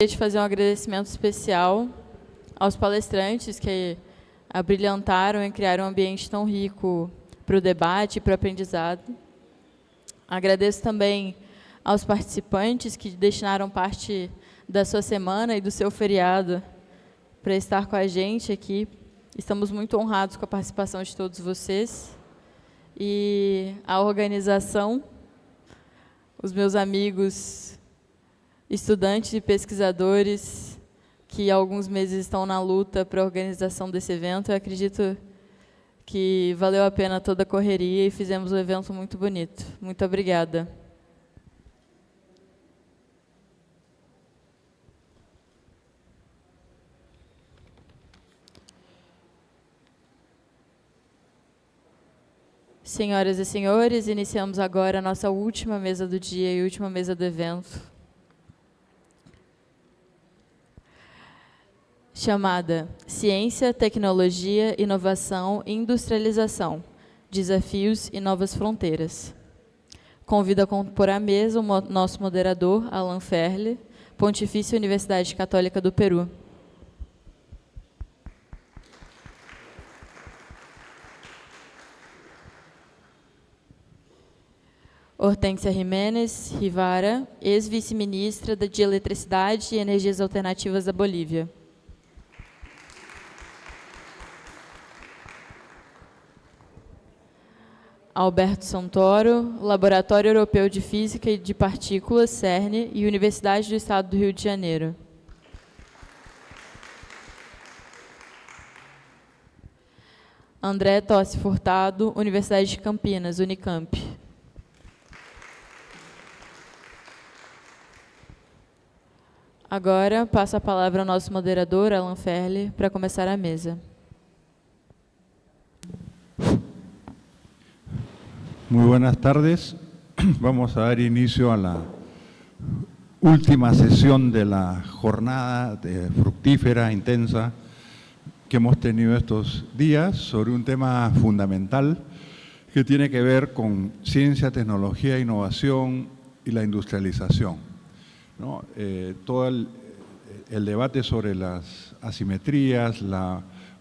Gostaria de fazer um agradecimento especial aos palestrantes que abrilhantaram e criaram um ambiente tão rico para o debate e para o aprendizado. Agradeço também aos participantes que destinaram parte da sua semana e do seu feriado para estar com a gente aqui. Estamos muito honrados com a participação de todos vocês. E a organização, os meus amigos estudantes e pesquisadores que há alguns meses estão na luta para a organização desse evento. Eu acredito que valeu a pena toda a correria e fizemos um evento muito bonito. Muito obrigada. Senhoras e senhores, iniciamos agora a nossa última mesa do dia e última mesa do evento, chamada Ciência, Tecnologia, Inovação e Industrialização, Desafios e Novas Fronteiras. Convido a compor à mesa o nosso moderador, Alan Ferli, Pontifícia Universidade Católica do Peru. Hortência Jiménez Rivara, ex-vice-ministra de Eletricidade e Energias Alternativas da Bolívia. Alberto Santoro, Laboratório Europeu de Física e de Partículas, CERN, e Universidade do Estado do Rio de Janeiro. André Tossi Furtado, Universidade de Campinas, Unicamp. Agora, passo a palavra ao nosso moderador, Alan Ferli, para começar a mesa. Muy buenas tardes. Vamos a dar inicio a la última sesión de la jornada fructífera, intensa, que hemos tenido estos días sobre un tema fundamental que tiene que ver con ciencia, tecnología, innovación y la industrialización, ¿no? Todo el debate sobre las asimetrías, la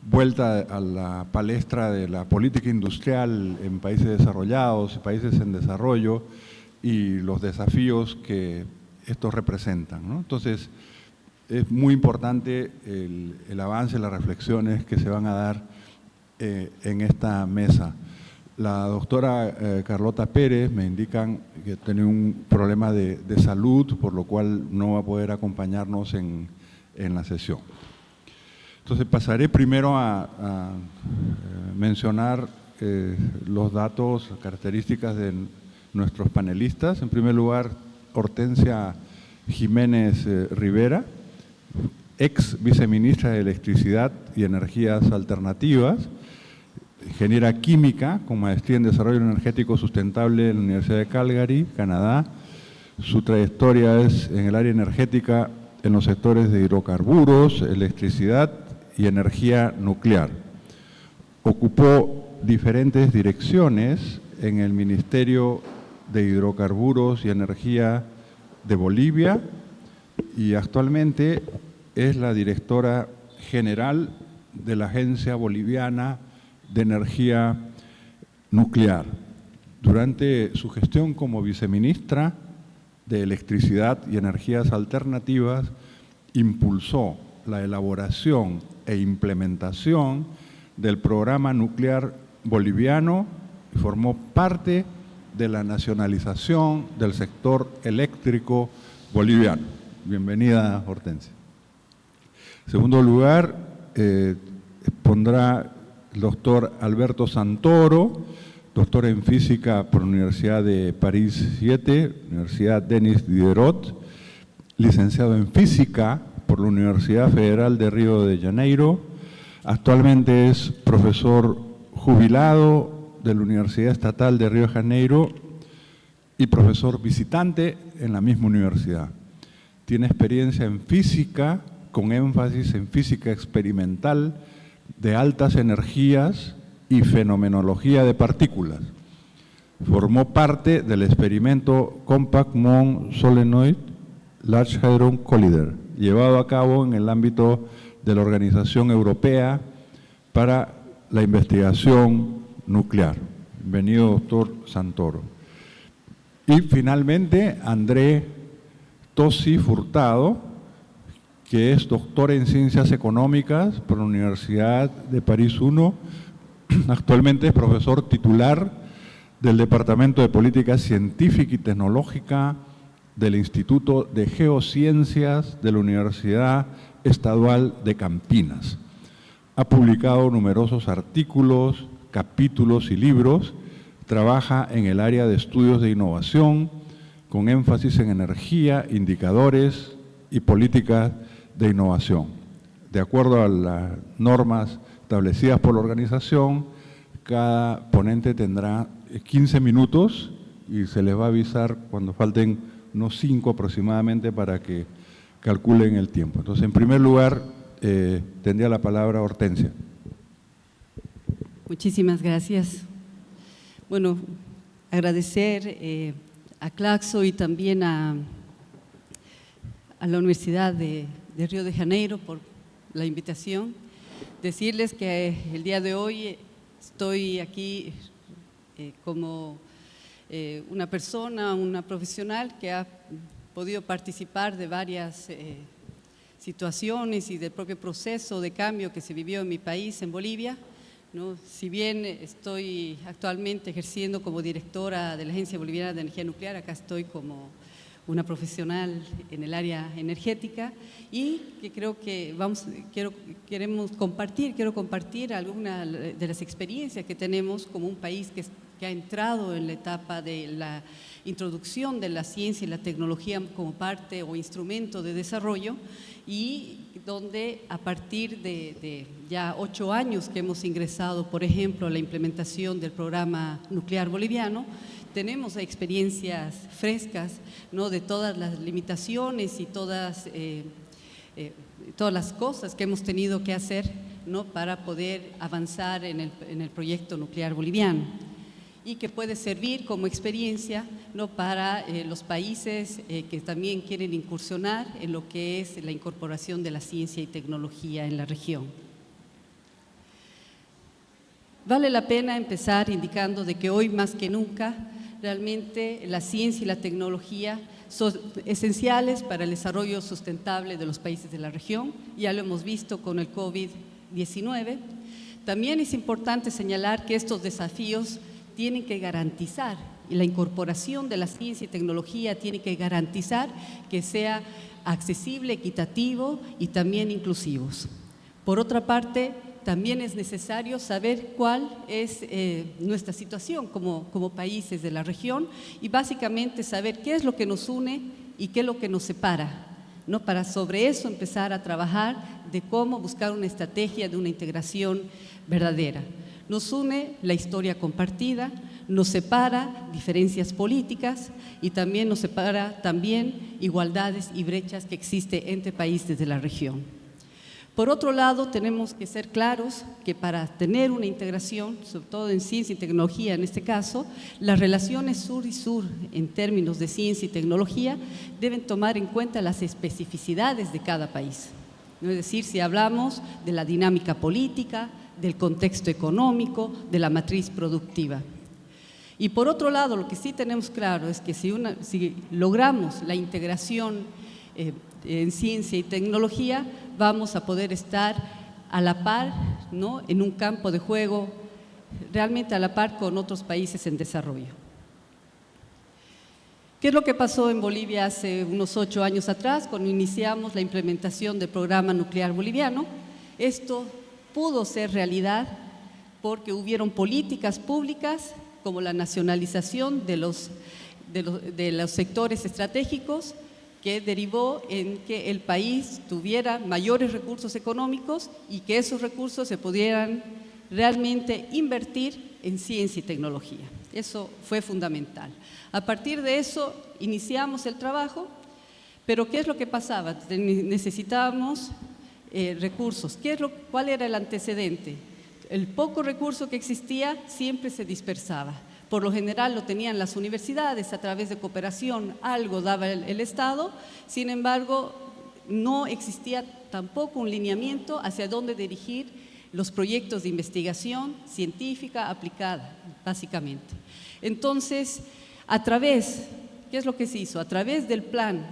vuelta a la palestra de la política industrial en países desarrollados y países en desarrollo y los desafíos que estos representan, ¿no? Entonces, es muy importante el avance, las reflexiones que se van a dar en esta mesa. La doctora Carlota Pérez me indican que tiene un problema de salud, por lo cual no va a poder acompañarnos en la sesión. Entonces pasaré primero a mencionar los datos, características de nuestros panelistas. En primer lugar, Hortência Jiménez Rivera, ex viceministra de Electricidad y Energías Alternativas, ingeniera química con maestría en Desarrollo Energético Sustentable en la Universidad de Calgary, Canadá. Su trayectoria es en el área energética en los sectores de hidrocarburos, electricidad y energía nuclear. Ocupó diferentes direcciones en el Ministerio de Hidrocarburos y Energía de Bolivia y actualmente es la directora general de la Agencia Boliviana de Energía Nuclear. Durante su gestión como viceministra de Electricidad y Energías Alternativas, impulsó la elaboración e implementación del programa nuclear boliviano y formó parte de la nacionalización del sector eléctrico boliviano. Bienvenida, Hortência. En segundo lugar, pondrá el doctor Alberto Santoro, doctor en física por la Universidad de París 7, Universidad Denis Diderot, licenciado en física por la Universidad Federal de Río de Janeiro. Actualmente es profesor jubilado de la Universidad Estatal de Río de Janeiro y profesor visitante en la misma universidad. Tiene experiencia en física, con énfasis en física experimental de altas energías y fenomenología de partículas. Formó parte del experimento Compact Muon Solenoid Large Hadron Collider llevado a cabo en el ámbito de la Organización Europea para la Investigación Nuclear. Bienvenido, doctor Santoro. Y finalmente, André Tosi Furtado, que es doctor en Ciencias Económicas por la Universidad de París I. Actualmente es profesor titular del Departamento de Política Científica y Tecnológica del Instituto de Geociencias de la Universidad Estadual de Campinas. Ha publicado numerosos artículos, capítulos y libros. Trabaja en el área de estudios de innovación, con énfasis en energía, indicadores y políticas de innovación. De acuerdo a las normas establecidas por la organización, cada ponente tendrá 15 minutos y se les va a avisar cuando falten unos 5 aproximadamente para que calculen el tiempo. Entonces, en primer lugar, tendría la palabra Hortensia. Muchísimas gracias. Bueno, agradecer a Claxo y también a la Universidad de Río de Janeiro por la invitación. Decirles que el día de hoy estoy aquí como una persona, una profesional que ha podido participar de varias situaciones y del propio proceso de cambio que se vivió en mi país, en Bolivia, ¿no? Si bien estoy actualmente ejerciendo como directora de la Agencia Boliviana de Energía Nuclear, acá estoy como una profesional en el área energética y que creo que quiero compartir algunas de las experiencias que tenemos como un país que ha entrado en la etapa de la introducción de la ciencia y la tecnología como parte o instrumento de desarrollo, y donde a partir de ya 8 años que hemos ingresado, por ejemplo, a la implementación del programa nuclear boliviano, tenemos experiencias frescas, ¿no?, de todas las limitaciones y todas las cosas que hemos tenido que hacer, ¿no?, para poder avanzar en el proyecto nuclear boliviano, y que puede servir como experiencia, ¿no?, para los países que también quieren incursionar en lo que es la incorporación de la ciencia y tecnología en la región. Vale la pena empezar indicando de que hoy más que nunca realmente la ciencia y la tecnología son esenciales para el desarrollo sustentable de los países de la región. Ya lo hemos visto con el COVID-19. También es importante señalar que estos desafíos tienen que garantizar, y la incorporación de la ciencia y tecnología tiene que garantizar que sea accesible, equitativo y también inclusivos. Por otra parte, también es necesario saber cuál es nuestra situación como países de la región, y básicamente saber qué es lo que nos une y qué es lo que nos separa, ¿no?, para sobre eso empezar a trabajar de cómo buscar una estrategia de una integración verdadera. Nos une la historia compartida, nos separa diferencias políticas y también nos separa igualdades y brechas que existen entre países de la región. Por otro lado, tenemos que ser claros que para tener una integración, sobre todo en ciencia y tecnología en este caso, las relaciones sur y sur en términos de ciencia y tecnología deben tomar en cuenta las especificidades de cada país. Es decir, si hablamos de la dinámica política, del contexto económico, de la matriz productiva. Y por otro lado, lo que sí tenemos claro es que si logramos la integración en ciencia y tecnología, vamos a poder estar a la par, ¿no?, en un campo de juego realmente a la par con otros países en desarrollo. ¿Qué es lo que pasó en Bolivia hace unos 8 años atrás, cuando iniciamos la implementación del programa nuclear boliviano? Esto pudo ser realidad porque hubieron políticas públicas como la nacionalización de los sectores estratégicos, que derivó en que el país tuviera mayores recursos económicos y que esos recursos se pudieran realmente invertir en ciencia y tecnología. Eso fue fundamental. A partir de eso iniciamos el trabajo, pero ¿qué es lo que pasaba? Necesitábamos recursos. ¿Cuál era el antecedente? El poco recurso que existía siempre se dispersaba. Por lo general lo tenían las universidades a través de cooperación, algo daba el Estado, sin embargo no existía tampoco un lineamiento hacia dónde dirigir los proyectos de investigación científica aplicada, básicamente. Entonces, ¿qué es lo que se hizo? A través del plan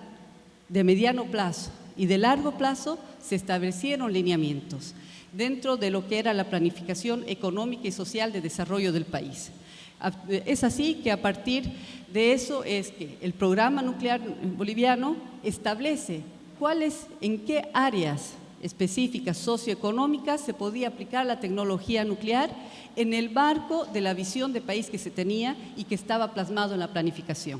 de mediano plazo y de largo plazo se establecieron lineamientos dentro de lo que era la planificación económica y social de desarrollo del país. Es así que a partir de eso es que el programa nuclear boliviano establece en qué áreas específicas socioeconómicas se podía aplicar la tecnología nuclear en el marco de la visión de país que se tenía y que estaba plasmado en la planificación.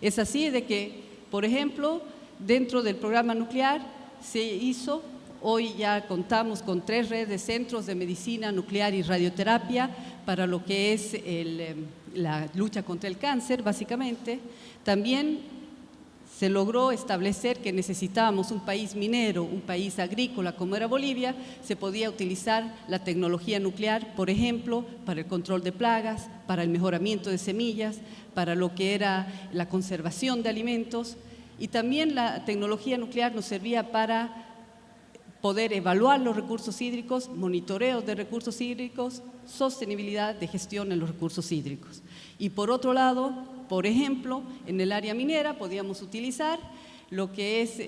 Es así de que, por ejemplo, dentro del programa nuclear se hizo, hoy ya contamos con 3 redes de centros de medicina nuclear y radioterapia para lo que es la lucha contra el cáncer, básicamente. También se logró establecer que necesitábamos un país minero, un país agrícola como era Bolivia, se podía utilizar la tecnología nuclear, por ejemplo, para el control de plagas, para el mejoramiento de semillas, para lo que era la conservación de alimentos, y también la tecnología nuclear nos servía para poder evaluar los recursos hídricos, monitoreo de recursos hídricos, sostenibilidad de gestión en los recursos hídricos. Y por otro lado, por ejemplo, en el área minera podíamos utilizar lo que es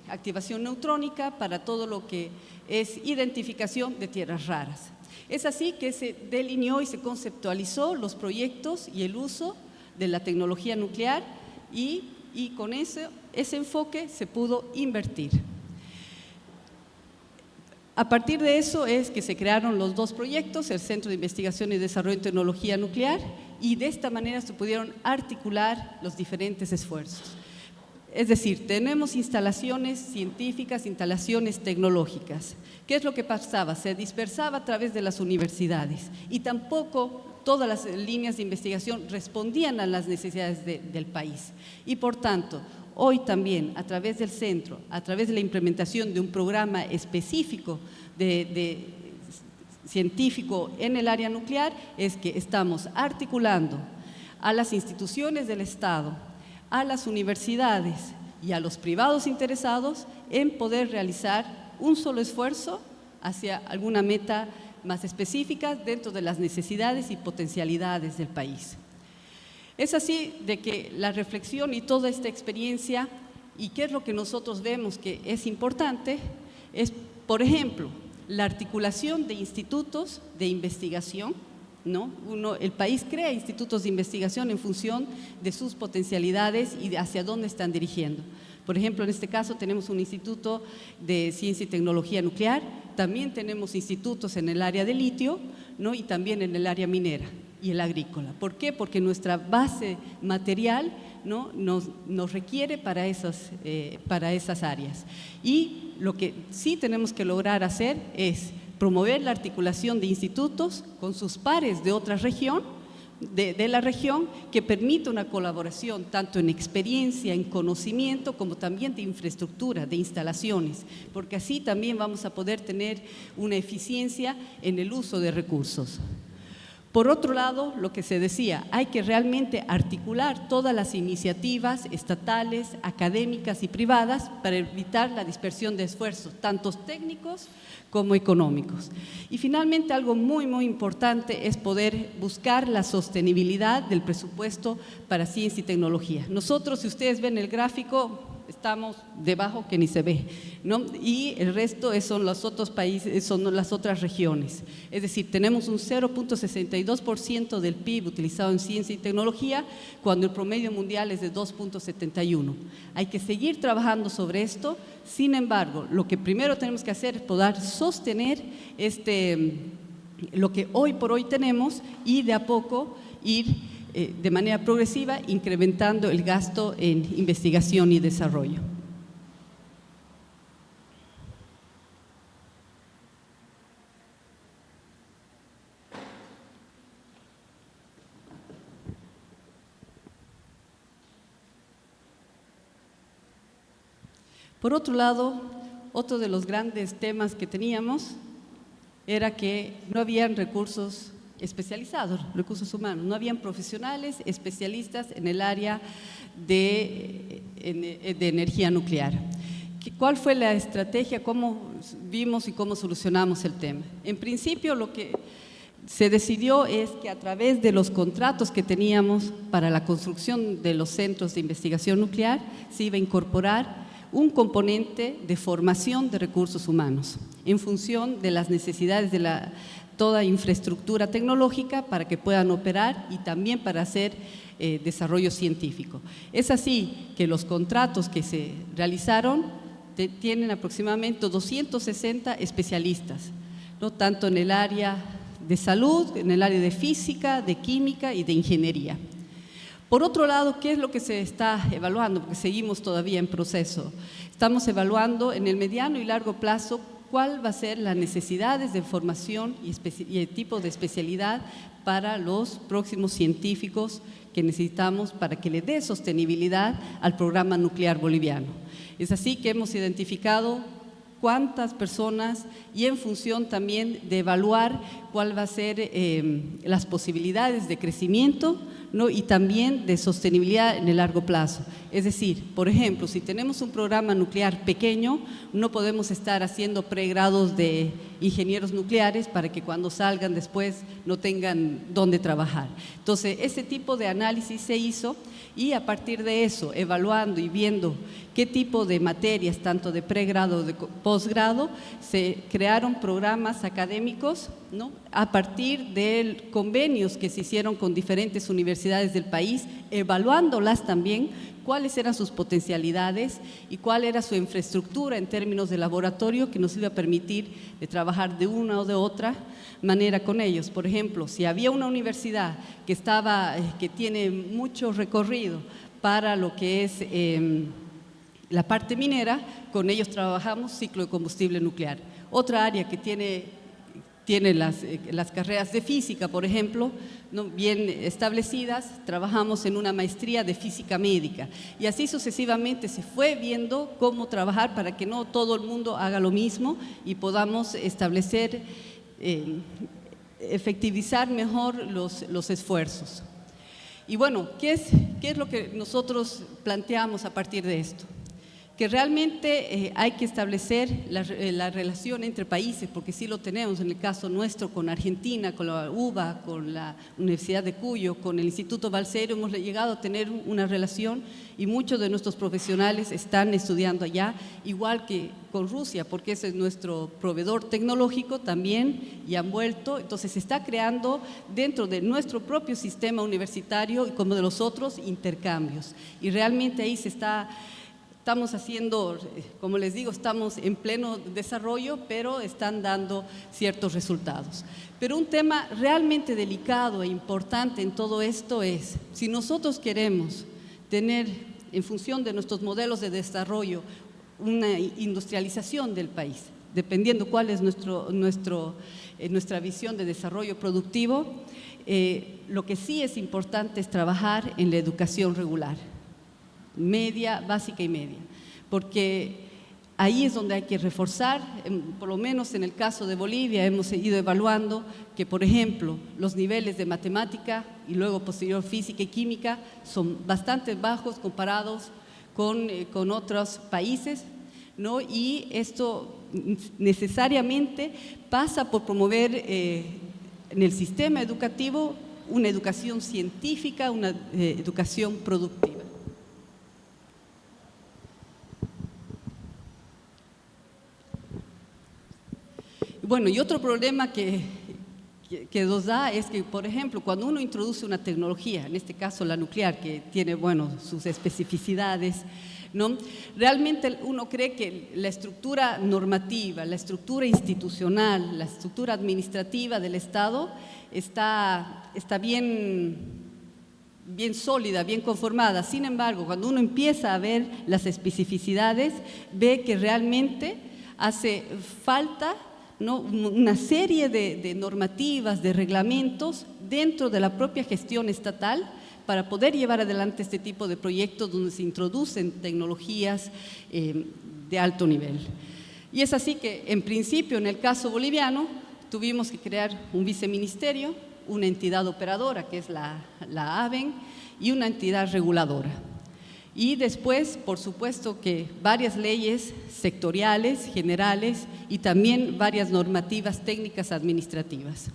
activación neutrónica para todo lo que es identificación de tierras raras. Es así que se delineó y se conceptualizó los proyectos y el uso de la tecnología nuclear y con ese enfoque se pudo invertir. A partir de eso es que se crearon los 2 proyectos, el Centro de Investigación y Desarrollo en Tecnología Nuclear, y de esta manera se pudieron articular los diferentes esfuerzos. Es decir, tenemos instalaciones científicas, instalaciones tecnológicas. ¿Qué es lo que pasaba? Se dispersaba a través de las universidades y tampoco todas las líneas de investigación respondían a las necesidades del país. Y por tanto, hoy también, a través del centro, a través de la implementación de un programa específico científico en el área nuclear, es que estamos articulando a las instituciones del Estado, a las universidades y a los privados interesados en poder realizar un solo esfuerzo hacia alguna meta más específica dentro de las necesidades y potencialidades del país. Es así de que la reflexión y toda esta experiencia, y qué es lo que nosotros vemos que es importante, es, por ejemplo, la articulación de institutos de investigación, ¿no? El país crea institutos de investigación en función de sus potencialidades y de hacia dónde están dirigiendo. Por ejemplo, en este caso tenemos un instituto de ciencia y tecnología nuclear, también tenemos institutos en el área de litio, ¿no? Y también en el área minera y el agrícola. ¿Por qué? Porque nuestra base material, ¿no? nos requiere para esas áreas. Y lo que sí tenemos que lograr hacer es promover la articulación de institutos con sus pares de otra región, de la región, que permita una colaboración tanto en experiencia, en conocimiento, como también de infraestructura, de instalaciones, porque así también vamos a poder tener una eficiencia en el uso de recursos. Por otro lado, lo que se decía, hay que realmente articular todas las iniciativas estatales, académicas y privadas para evitar la dispersión de esfuerzos, tanto técnicos como económicos. Y finalmente, algo muy, muy importante es poder buscar la sostenibilidad del presupuesto para ciencia y tecnología. Nosotros, si ustedes ven el gráfico, estamos debajo que ni se ve, ¿no? Y el resto son los otros países, son las otras regiones. Es decir, tenemos un 0.62% del PIB utilizado en ciencia y tecnología, cuando el promedio mundial es de 2.71. Hay que seguir trabajando sobre esto. Sin embargo, lo que primero tenemos que hacer es poder sostener lo que hoy por hoy tenemos y de a poco ir de manera progresiva incrementando el gasto en investigación y desarrollo. Por otro lado, otro de los grandes temas que teníamos era que no habían recursos especializados, recursos humanos, no habían profesionales especialistas en el área de energía nuclear. ¿Cuál fue la estrategia? ¿Cómo vimos y cómo solucionamos el tema? En principio, lo que se decidió es que a través de los contratos que teníamos para la construcción de los centros de investigación nuclear se iba a incorporar un componente de formación de recursos humanos en función de las necesidades de toda infraestructura tecnológica para que puedan operar y también para hacer desarrollo científico. Es así que los contratos que se realizaron tienen aproximadamente 260 especialistas, ¿no? Tanto en el área de salud, en el área de física, de química y de ingeniería. Por otro lado, ¿qué es lo que se está evaluando? Porque seguimos todavía en proceso. Estamos evaluando en el mediano y largo plazo cuál va a ser las necesidades de formación y el tipo de especialidad para los próximos científicos que necesitamos para que le dé sostenibilidad al programa nuclear boliviano. Es así que hemos identificado cuántas personas y en función también de evaluar cuál va a ser las posibilidades de crecimiento, ¿no? Y también de sostenibilidad en el largo plazo. Es decir, por ejemplo, si tenemos un programa nuclear pequeño, no podemos estar haciendo pregrados de ingenieros nucleares para que cuando salgan después no tengan dónde trabajar. Entonces, ese tipo de análisis se hizo y a partir de eso, evaluando y viendo qué tipo de materias, tanto de pregrado o de posgrado, se crearon programas académicos, ¿no? A partir de convenios que se hicieron con diferentes universidades del país, evaluándolas también, cuáles eran sus potencialidades y cuál era su infraestructura en términos de laboratorio que nos iba a permitir de trabajar de una o de otra manera con ellos. Por ejemplo, si había una universidad que tiene mucho recorrido para lo que es la parte minera, con ellos trabajamos ciclo de combustible nuclear. Otra área que tiene las carreras de física, por ejemplo, ¿no? Bien establecidas, trabajamos en una maestría de física médica y así sucesivamente se fue viendo cómo trabajar para que no todo el mundo haga lo mismo y podamos establecer, efectivizar mejor los esfuerzos. Y bueno, ¿qué es lo que nosotros planteamos a partir de esto? Que realmente hay que establecer la relación entre países, porque sí lo tenemos en el caso nuestro con Argentina, con la UBA, con la Universidad de Cuyo, con el Instituto Balseiro, hemos llegado a tener una relación y muchos de nuestros profesionales están estudiando allá, igual que con Rusia, porque ese es nuestro proveedor tecnológico también y han vuelto, entonces se está creando dentro de nuestro propio sistema universitario y como de los otros intercambios y realmente ahí estamos haciendo, como les digo, estamos en pleno desarrollo, pero están dando ciertos resultados. Pero un tema realmente delicado e importante en todo esto es, si nosotros queremos tener, en función de nuestros modelos de desarrollo, una industrialización del país, dependiendo cuál es nuestra visión de desarrollo productivo, lo que sí es importante es trabajar en la educación regular. Media, básica y media, porque ahí es donde hay que reforzar, por lo menos en el caso de Bolivia hemos ido evaluando que, por ejemplo, los niveles de matemática y luego posterior física y química son bastante bajos comparados con otros países, ¿no? Y esto necesariamente pasa por promover en el sistema educativo una educación científica, una educación productiva. Bueno, y otro problema que nos da es que, por ejemplo, cuando uno introduce una tecnología, en este caso la nuclear, que tiene, bueno, sus especificidades, ¿no? Realmente uno cree que la estructura normativa, la estructura institucional, la estructura administrativa del Estado está bien sólida, bien conformada. Sin embargo, cuando uno empieza a ver las especificidades, ve que realmente hace falta, ¿no? Una serie de normativas, de reglamentos dentro de la propia gestión estatal para poder llevar adelante este tipo de proyectos donde se introducen tecnologías de alto nivel. Y es así que, en principio, en el caso boliviano, tuvimos que crear un viceministerio, una entidad operadora, que es la ABEN, y una entidad reguladora. Y después, por supuesto, que varias leyes sectoriales, generales, y también varias normativas técnicas administrativas.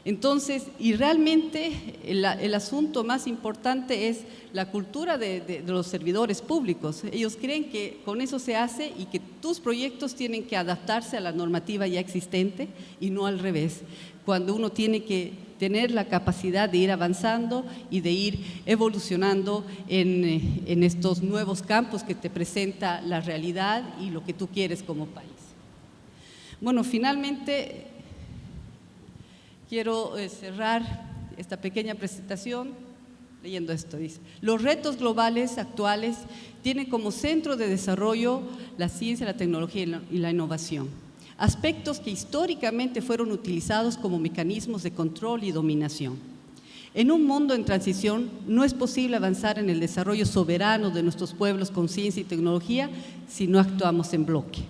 Entonces, y realmente el asunto más importante es la cultura de los servidores públicos. Ellos creen que con eso se hace y que tus proyectos tienen que adaptarse a la normativa ya existente y no al revés, cuando uno tiene que tener la capacidad de ir avanzando y de ir evolucionando en estos nuevos campos que te presenta la realidad y lo que tú quieres como país. Bueno, finalmente quiero cerrar esta pequeña presentación leyendo esto. Dice: los retos globales actuales tienen como centro de desarrollo la ciencia, la tecnología y la innovación, aspectos que históricamente fueron utilizados como mecanismos de control y dominación. En un mundo en transición, no es posible avanzar en el desarrollo soberano de nuestros pueblos con ciencia y tecnología si no actuamos en bloque.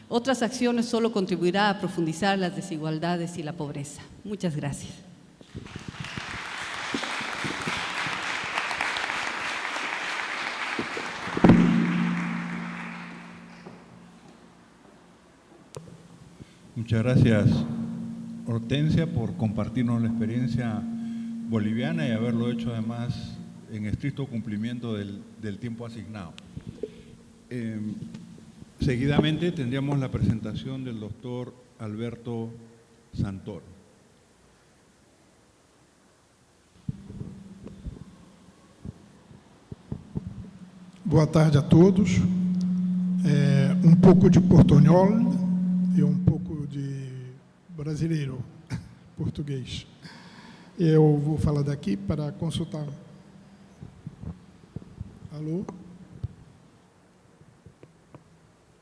Otras acciones solo contribuirán a profundizar las desigualdades y la pobreza. Muchas gracias. Muchas gracias, Hortensia, por compartirnos la experiencia boliviana y haberlo hecho además en estricto cumplimiento del tiempo asignado. Seguidamente tendríamos la presentación del doctor Alberto Santoro. Boa tarde a todos. Pouco de portunhol e pouco de brasileiro, português. Eu vou falar daqui para consultar. Alô?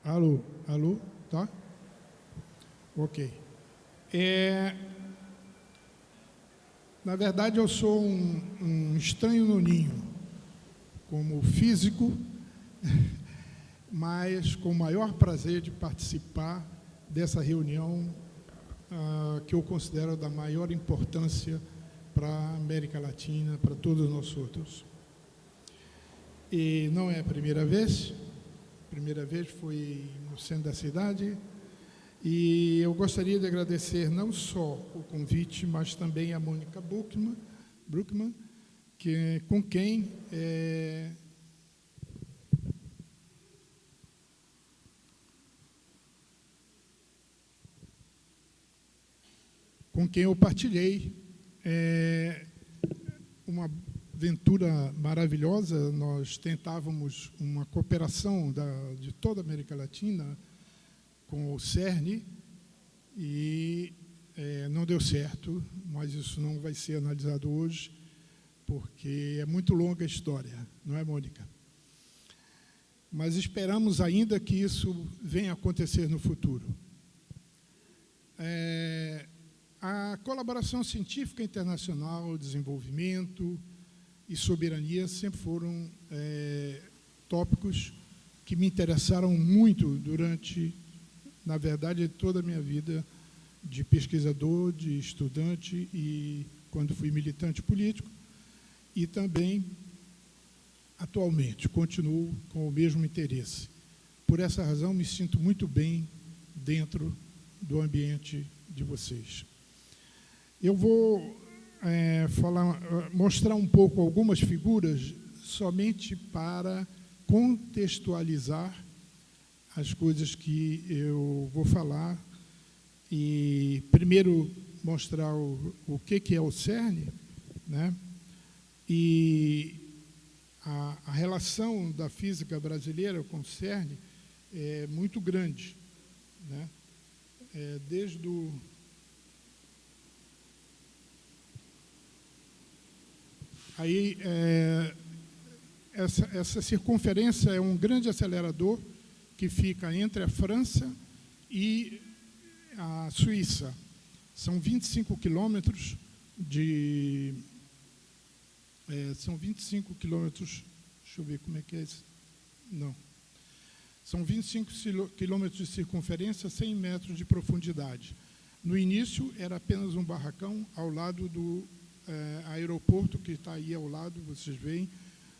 Alô? Alô? Tá? Ok. Na verdade, eu sou um estranho no ninho, como físico, mas com o maior prazer de participar dessa reunião que eu considero da maior importância para a América Latina, para todos nós outros. E não é a primeira vez foi no centro da cidade, e eu gostaria de agradecer não só o convite, mas também a Mônica Bruckmann, com quem eu partilhei uma aventura maravilhosa. Nós tentávamos uma cooperação de toda a América Latina com o CERN e não deu certo, mas isso não vai ser analisado hoje, porque é muito longa a história, não é, Mônica? Mas esperamos ainda que isso venha a acontecer no futuro. A colaboração científica internacional, desenvolvimento e soberania sempre foram tópicos que me interessaram muito durante, na verdade, toda a minha vida de pesquisador, de estudante e quando fui militante político, e também, atualmente, continuo com o mesmo interesse. Por essa razão, me sinto muito bem dentro do ambiente de vocês. Eu vou mostrar um pouco algumas figuras somente para contextualizar as coisas que eu vou falar e, primeiro, mostrar o que é o CERN, né? E a relação da física brasileira com o CERN é muito grande, né? Desde o... Aí, essa circunferência é um grande acelerador que fica entre a França e a Suíça. São 25 quilômetros de... são 25 quilômetros... Deixa eu ver como é que é isso. Não. São 25 quilômetros de circunferência, 100 metros de profundidade. No início, era apenas um barracão ao lado do aeroporto, que está aí ao lado, vocês veem,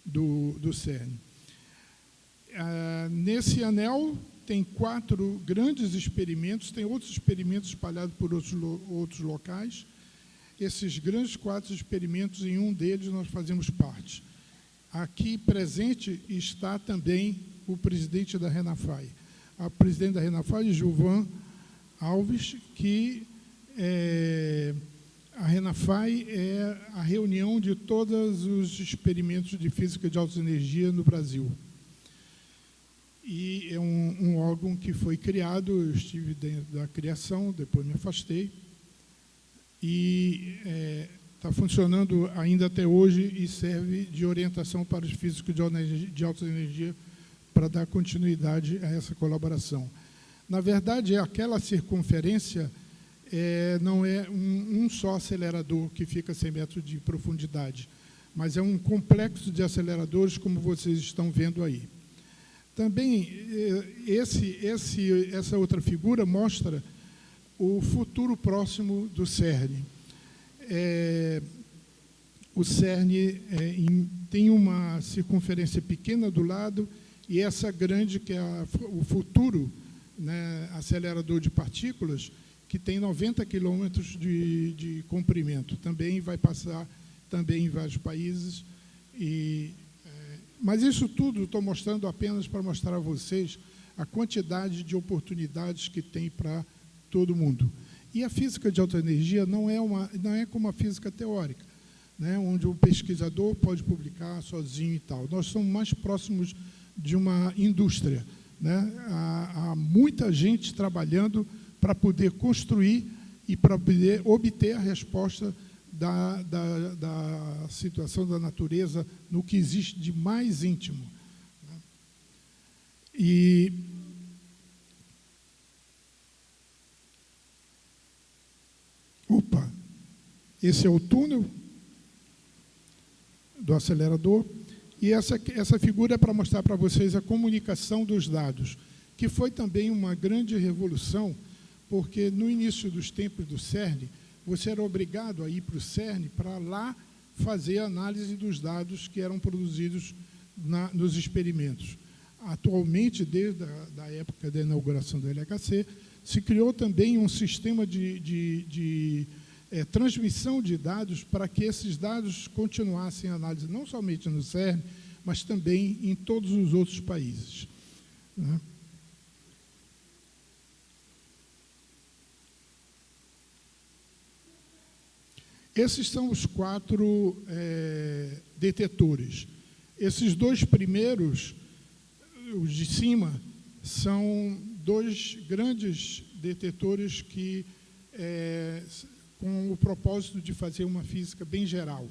do CERN. Nesse anel tem 4 grandes experimentos, tem outros experimentos espalhados por outros locais. Esses grandes 4 experimentos, em um deles nós fazemos parte. Aqui presente está também o presidente da RENAFAI. A presidente da RENAFAI, Gilvan Alves, que a RENAFAI é a reunião de todos os experimentos de física de alta energia no Brasil. E é um órgão que foi criado, eu estive dentro da criação, depois me afastei, e está funcionando ainda até hoje e serve de orientação para os físicos de alta energia para dar continuidade a essa colaboração. Na verdade, aquela circunferência não é um só acelerador que fica a 100 metros de profundidade, mas é um complexo de aceleradores, como vocês estão vendo aí. Também, essa outra figura mostra o futuro próximo do CERN. O CERN tem uma circunferência pequena do lado e essa grande, que é o futuro, né, acelerador de partículas, que tem 90 quilômetros de comprimento. Também vai passar também em vários países. Mas isso tudo estou mostrando apenas para mostrar a vocês a quantidade de oportunidades que tem para todo mundo. E a física de alta energia não é como a física teórica, né, onde o pesquisador pode publicar sozinho e tal. Nós somos mais próximos de uma indústria, né? Há muita gente trabalhando para poder construir e para poder obter a resposta da situação da natureza no que existe de mais íntimo. E esse é o túnel do acelerador, e essa figura é para mostrar para vocês a comunicação dos dados, que foi também uma grande revolução, porque no início dos tempos do CERN, você era obrigado a ir para o CERN para lá fazer a análise dos dados que eram produzidos nos experimentos. Atualmente, desde a época da inauguração do LHC, se criou também um sistema de transmissão de dados para que esses dados continuassem a análise, não somente no CERN, mas também em todos os outros países, né? Esses são os 4 detetores. Esses 2 primeiros, os de cima, são 2 grandes detetores que, com o propósito de fazer uma física bem geral.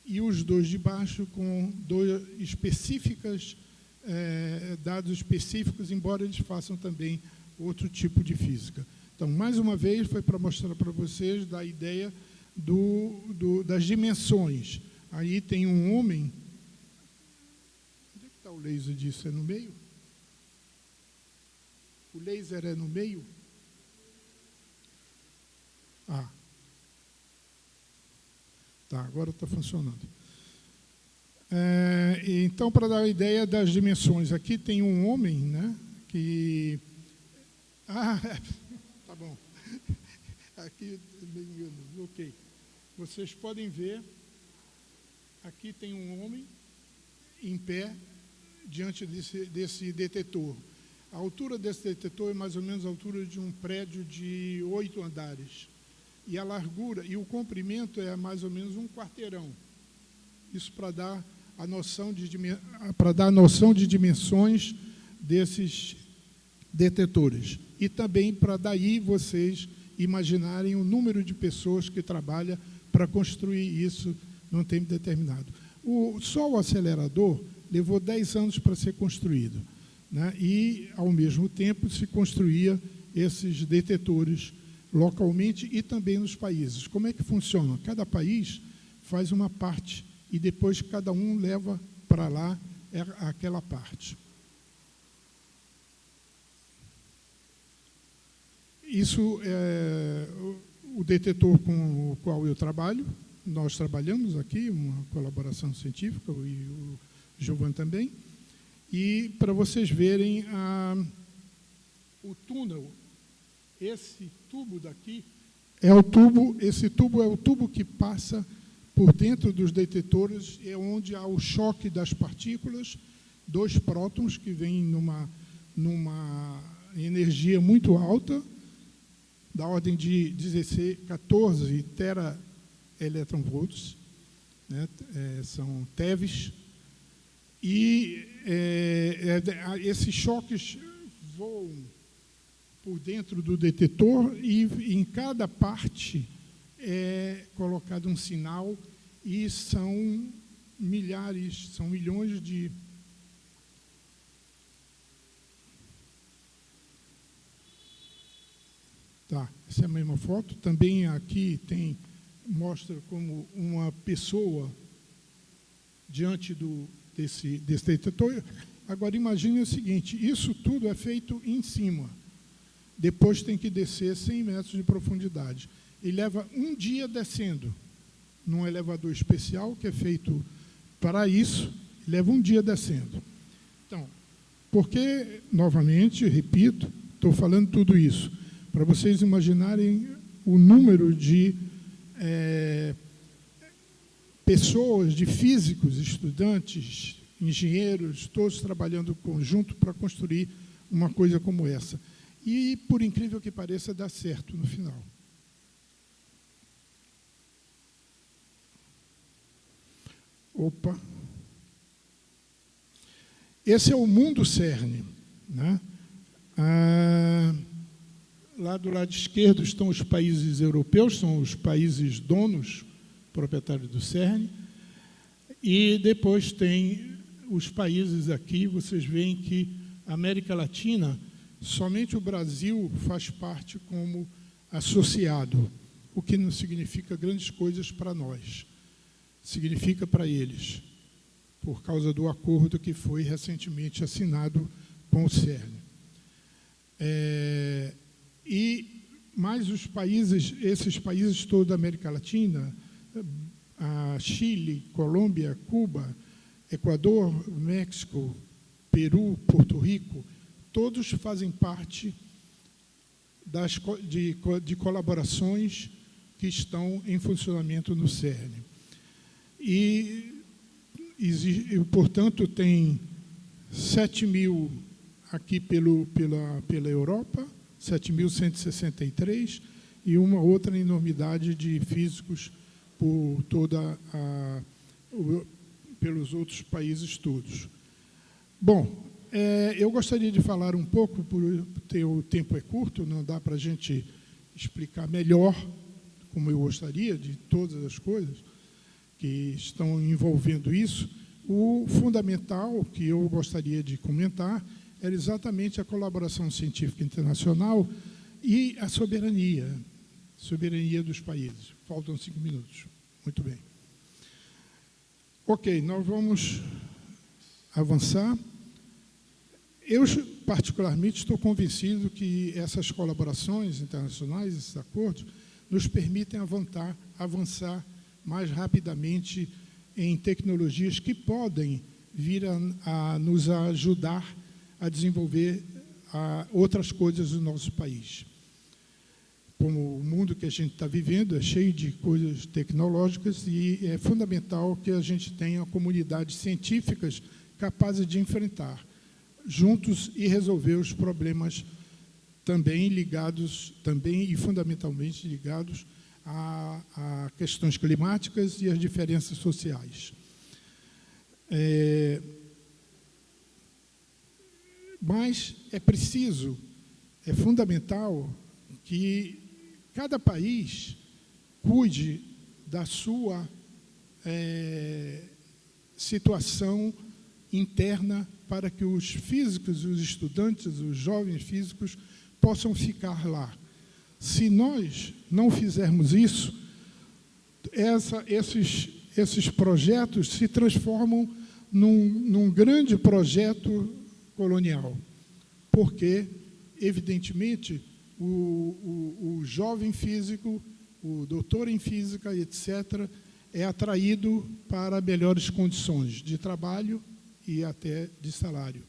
E os 2 de baixo com dados específicos, embora eles façam também outro tipo de física. Então, mais uma vez, foi para mostrar para vocês da ideia das dimensões. Aí tem um homem. Onde é que está o laser disso? É no meio? O laser é no meio? Tá, agora está funcionando. Então, para dar a ideia das dimensões, aqui tem um homem, né, que... tá bom. Aqui, ok. Vocês podem ver, aqui tem um homem em pé diante desse detetor. A altura desse detetor é mais ou menos a altura de um prédio de 8 andares. E a largura e o comprimento é mais ou menos um quarteirão. Isso para dar a noção de dimensões desses detetores. E também para daí vocês imaginarem o número de pessoas que trabalham para construir isso num tempo determinado. Só o acelerador levou 10 anos para ser construído, né? E, ao mesmo tempo, se construía esses detetores localmente e também nos países. Como é que funciona? Cada país faz uma parte e depois cada um leva para lá aquela parte. Isso é o detetor com o qual eu trabalho, nós trabalhamos aqui, uma colaboração científica, e o Giovan também, e para vocês verem o túnel, esse tubo daqui, esse tubo é o tubo que passa por dentro dos detetores, é onde há o choque das partículas, 2 prótons que vêm numa energia muito alta, da ordem de 14 teraelectronvolts, né? São TeVs, e esses choques voam por dentro do detetor e em cada parte é colocado um sinal e são milhões de essa é a mesma foto. Também aqui mostra como uma pessoa diante desse detetor. Agora, imagine o seguinte, isso tudo é feito em cima. Depois tem que descer 100 metros de profundidade. E leva um dia descendo, num elevador especial que é feito para isso, leva um dia descendo. Então, porque, novamente, repito, estou falando tudo isso, para vocês imaginarem o número de pessoas, de físicos, estudantes, engenheiros, todos trabalhando conjunto para construir uma coisa como essa. E, por incrível que pareça, dá certo no final. Opa! Esse é o mundo CERN, né? Lá do lado esquerdo estão os países europeus, são os países donos, proprietários do CERN, e depois tem os países aqui, vocês veem que a América Latina, somente o Brasil faz parte como associado, o que não significa grandes coisas para nós, significa para eles, por causa do acordo que foi recentemente assinado com o CERN. Mais esses países todos da América Latina, Chile, Colômbia, Cuba, Equador, México, Peru, Porto Rico, todos fazem parte de colaborações que estão em funcionamento no CERN. Portanto, tem 7.000 aqui pela Europa, 7.163, e uma outra enormidade de físicos por pelos outros países todos. Bom, eu gostaria de falar um pouco, porque o tempo é curto, não dá para a gente explicar melhor, como eu gostaria, de todas as coisas que estão envolvendo isso. O fundamental que eu gostaria de comentar era exatamente a colaboração científica internacional e a soberania dos países. Faltam 5 minutos. Muito bem. Ok, nós vamos avançar. Eu, particularmente, estou convencido que essas colaborações internacionais, esses acordos, nos permitem avançar mais rapidamente em tecnologias que podem vir a nos ajudar a desenvolver outras coisas no nosso país. Como o mundo que a gente está vivendo é cheio de coisas tecnológicas e é fundamental que a gente tenha comunidades científicas capazes de enfrentar juntos e resolver os problemas também e fundamentalmente ligados a questões climáticas e as diferenças sociais. Mas é fundamental que cada país cuide da sua situação interna para que os físicos, os estudantes, os jovens físicos possam ficar lá. Se nós não fizermos isso, esses projetos se transformam num grande projeto colonial, porque, evidentemente, o jovem físico, o doutor em física, etc., é atraído para melhores condições de trabalho e até de salário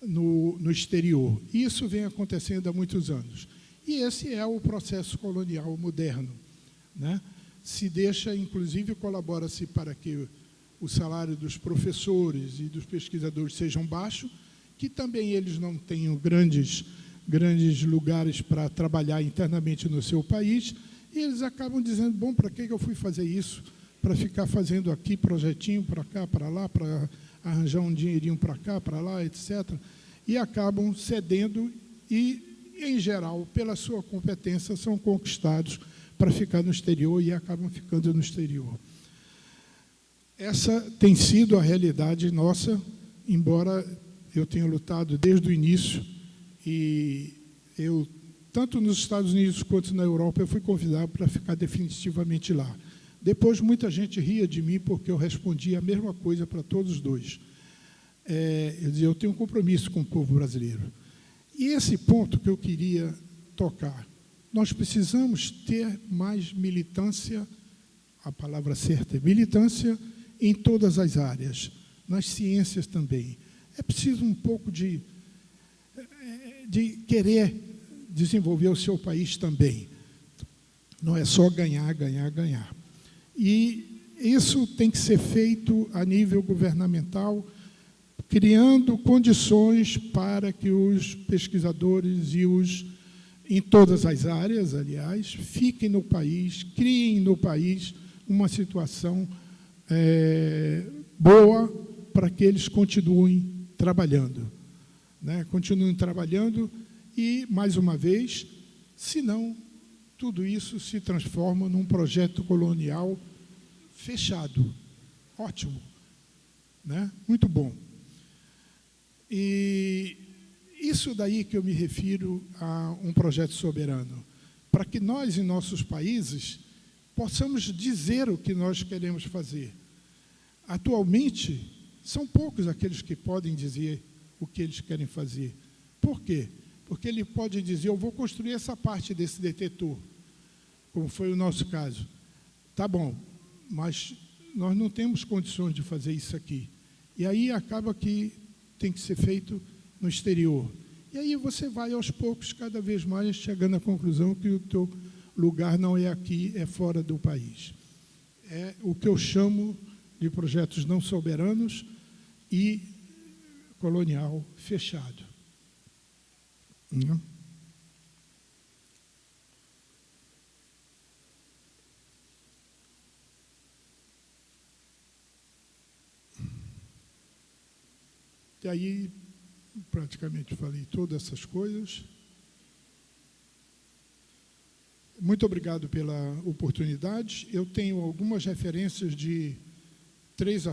no exterior. Isso vem acontecendo há muitos anos. E esse é o processo colonial moderno, né? Se deixa, inclusive, colabora-se para que o salário dos professores e dos pesquisadores sejam baixos, que também eles não tenham grandes lugares para trabalhar internamente no seu país, e eles acabam dizendo, bom, para que eu fui fazer isso? Para ficar fazendo aqui projetinho para cá, para lá, para arranjar um dinheirinho para cá, para lá, etc. E acabam cedendo e, em geral, pela sua competência, são conquistados para ficar no exterior e acabam ficando no exterior. Essa tem sido a realidade nossa, embora eu tenha lutado desde o início, e eu, tanto nos Estados Unidos quanto na Europa, eu fui convidado para ficar definitivamente lá. Depois, muita gente ria de mim porque eu respondia a mesma coisa para todos os dois. Eu dizia, eu tenho um compromisso com o povo brasileiro. E esse ponto que eu queria tocar, nós precisamos ter mais militância, a palavra certa é militância, em todas as áreas, nas ciências também. É preciso um pouco de querer desenvolver o seu país também. Não é só ganhar, ganhar, ganhar. E isso tem que ser feito a nível governamental, criando condições para que os pesquisadores em todas as áreas, aliás, fiquem no país, criem no país uma situação boa para que eles continuem trabalhando. Né? Continuem trabalhando e, mais uma vez, senão tudo isso se transforma num projeto colonial fechado. Ótimo. Né? Muito bom. E isso daí que eu me refiro a um projeto soberano, para que nós, em nossos países, possamos dizer o que nós queremos fazer. Atualmente, são poucos aqueles que podem dizer o que eles querem fazer. Por quê? Porque ele pode dizer, eu vou construir essa parte desse detetor, como foi o nosso caso. Tá bom, mas nós não temos condições de fazer isso aqui. E aí acaba que tem que ser feito no exterior. E aí você vai, aos poucos, cada vez mais, chegando à conclusão que o teu lugar não é aqui, é fora do país. É o que eu chamo de projetos não soberanos e colonial fechado. Não? E aí, praticamente falei todas essas coisas. Muito obrigado pela oportunidade. Eu tenho algumas referências de 3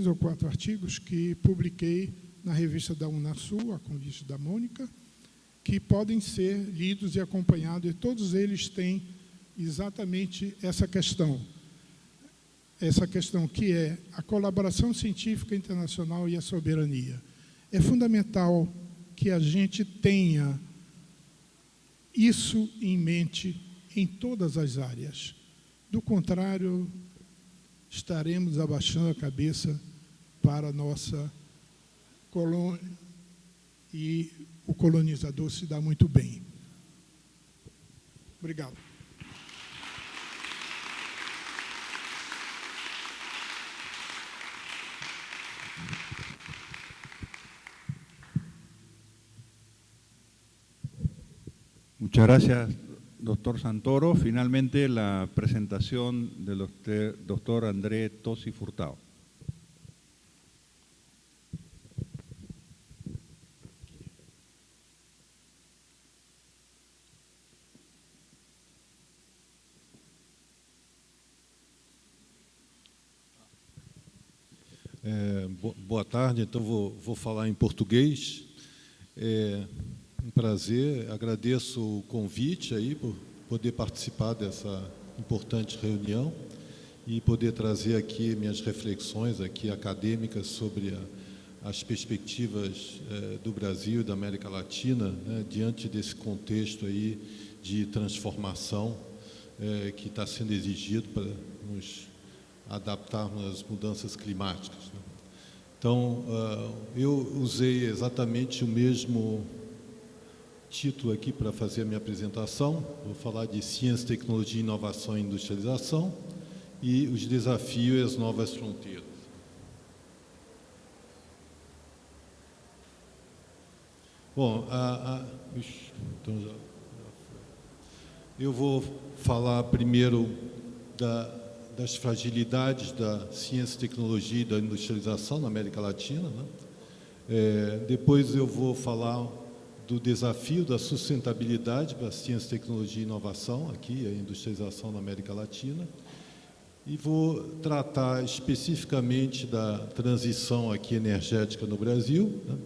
ou 4 artigos que publiquei na revista da Unasul, a convite da Mônica, que podem ser lidos e acompanhados, e todos eles têm exatamente essa questão que é a colaboração científica internacional e a soberania. É fundamental que a gente tenha isso em mente em todas as áreas. Do contrário, estaremos abaixando a cabeça para a nossa colônia e o colonizador se dá muito bem. Obrigado. Muchas gracias, doctor Santoro. Finalmente, la presentación del doctor André Tosi Furtado. Boa tarde, então vou falar em português. É um prazer, agradeço o convite aí por poder participar dessa importante reunião e poder trazer aqui minhas reflexões aqui acadêmicas sobre as perspectivas do Brasil e da América Latina, né, diante desse contexto aí de transformação que está sendo exigido para nos adaptarmos às mudanças climáticas, né? Então, eu usei exatamente o mesmo título aqui para fazer a minha apresentação. Vou falar de ciência, tecnologia, inovação e industrialização e os desafios e as novas fronteiras. Bom, então eu vou falar primeiro das fragilidades da ciência, tecnologia e da industrialização na América Latina, né? Depois eu vou falar do desafio da sustentabilidade para a ciência, tecnologia e inovação, aqui, a industrialização na América Latina, e vou tratar especificamente da transição aqui energética no Brasil, né?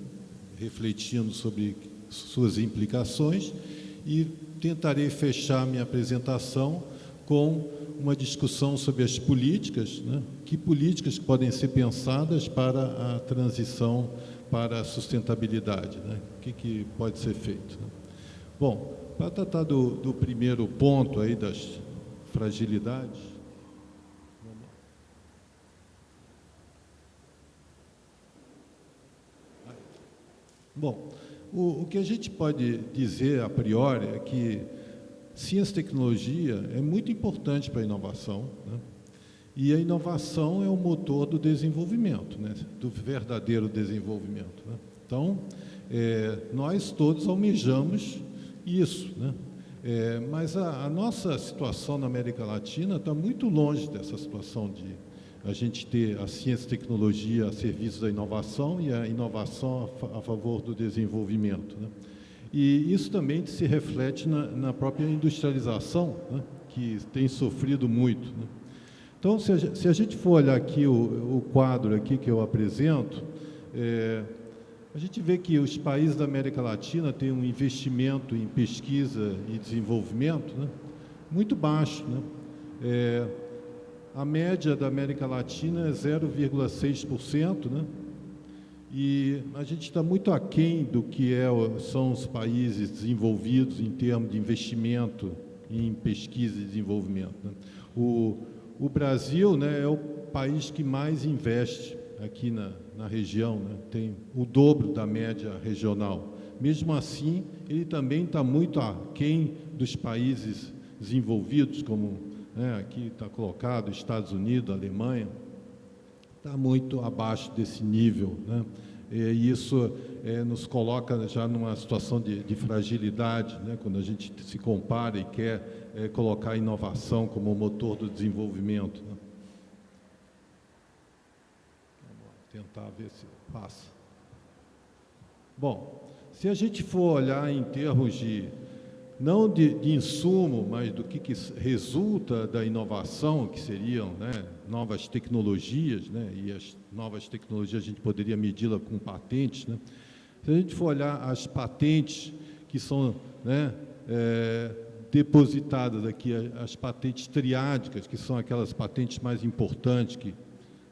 Refletindo sobre suas implicações, e tentarei fechar minha apresentação com uma discussão sobre as políticas, né? Que políticas podem ser pensadas para a transição para a sustentabilidade, né? O que pode ser feito, né? Bom, para tratar do primeiro ponto aí das fragilidades, bom, o que a gente pode dizer a priori é que ciência e tecnologia é muito importante para a inovação, né? E a inovação é o motor do desenvolvimento, né? Do verdadeiro desenvolvimento, né? Então, nós todos almejamos isso, né? Mas a nossa situação na América Latina está muito longe dessa situação de a gente ter a ciência e tecnologia a serviço da inovação e a inovação a favor do desenvolvimento, né? E isso também se reflete na própria industrialização, né? Que tem sofrido muito, né? Então, se a gente for olhar aqui o quadro aqui que eu apresento, a gente vê que os países da América Latina têm um investimento em pesquisa e desenvolvimento, né? Muito baixo, né? A média da América Latina é 0,6%, né? E a gente está muito aquém do que são os países desenvolvidos em termos de investimento em pesquisa e desenvolvimento, né? O Brasil, né, é o país que mais investe aqui na região, né? Tem o dobro da média regional. Mesmo assim, ele também está muito aquém dos países desenvolvidos, como, né, aqui está colocado, Estados Unidos, Alemanha, está muito abaixo desse nível, né? E isso nos coloca já numa situação de fragilidade, né? Quando a gente se compara e quer colocar a inovação como motor do desenvolvimento, né? Vamos tentar ver se passa. Bom, se a gente for olhar em termos não de insumo, mas do que resulta da inovação, que seriam, né, novas tecnologias, né, e as novas tecnologias a gente poderia medi-la com patentes, né? Se a gente for olhar as patentes que são, né, depositadas aqui, as patentes triádicas, que são aquelas patentes mais importantes, que,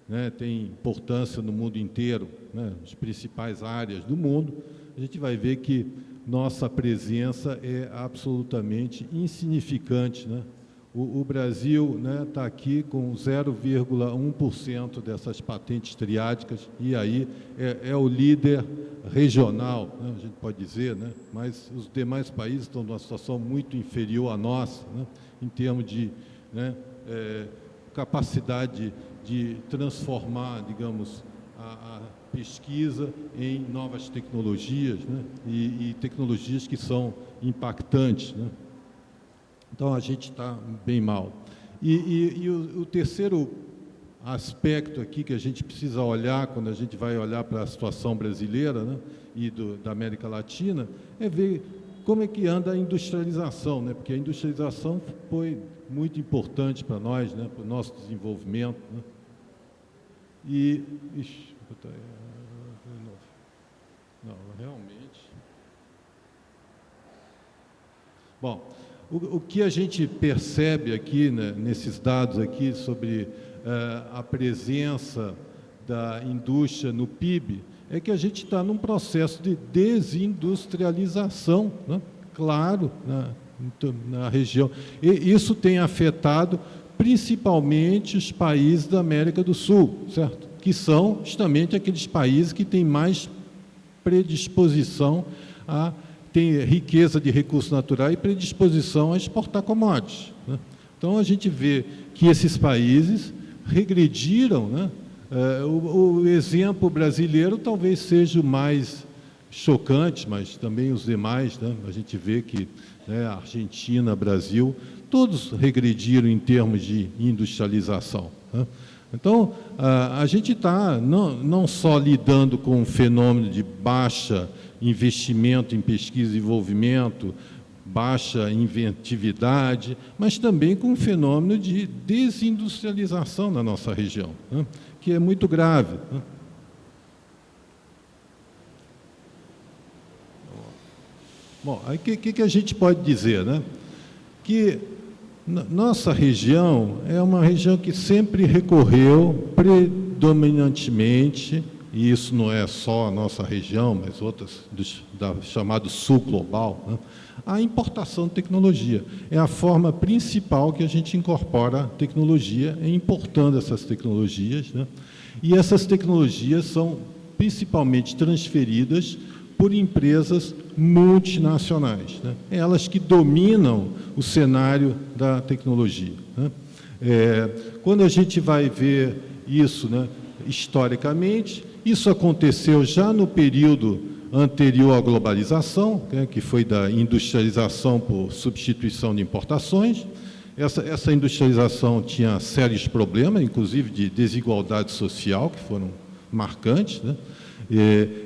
né, têm importância no mundo inteiro, né, as principais áreas do mundo, a gente vai ver que nossa presença é absolutamente insignificante, né? O Brasil, né, está aqui com 0,1% dessas patentes triádicas, e aí é o líder regional, né, a gente pode dizer, né? Mas os demais países estão numa situação muito inferior à nossa, né, em termos de, né, capacidade de transformar, digamos, a pesquisa em novas tecnologias, né? E tecnologias que são impactantes, né? Então, a gente está bem mal. E o terceiro aspecto aqui que a gente precisa olhar, quando a gente vai olhar para a situação brasileira, né, e da América Latina, é ver como é que anda a industrialização, né? Porque a industrialização foi muito importante para nós, né, para o nosso desenvolvimento, né? Não, realmente. Bom, o que a gente percebe aqui, né, nesses dados aqui sobre a presença da indústria no PIB é que a gente está num processo de desindustrialização, né? Claro, na região. E isso tem afetado principalmente os países da América do Sul, certo? Que são justamente aqueles países que têm mais predisposição a ter riqueza de recursos naturais e predisposição a exportar commodities, né? Então, a gente vê que esses países regrediram, né? O exemplo brasileiro talvez seja o mais chocante, mas também os demais, né? A gente vê que, né, Argentina, Brasil, todos regrediram em termos de industrialização, né? Então, a gente está não só lidando com um fenômeno de baixa investimento em pesquisa e desenvolvimento, baixa inventividade, mas também com um fenômeno de desindustrialização na nossa região, né, que é muito grave, né? Bom, aí o que a gente pode dizer, né? Que nossa região é uma região que sempre recorreu predominantemente, e isso não é só a nossa região, mas outras, chamado sul global, né, à importação de tecnologia. É a forma principal que a gente incorpora tecnologia, é importando essas tecnologias, né, e essas tecnologias são principalmente transferidas por empresas multinacionais, né? Elas que dominam o cenário da tecnologia, né? Quando a gente vai ver isso, né, historicamente, isso aconteceu já no período anterior à globalização, né, que foi da industrialização por substituição de importações. Essa industrialização tinha sérios problemas, inclusive de desigualdade social, que foram marcantes, né?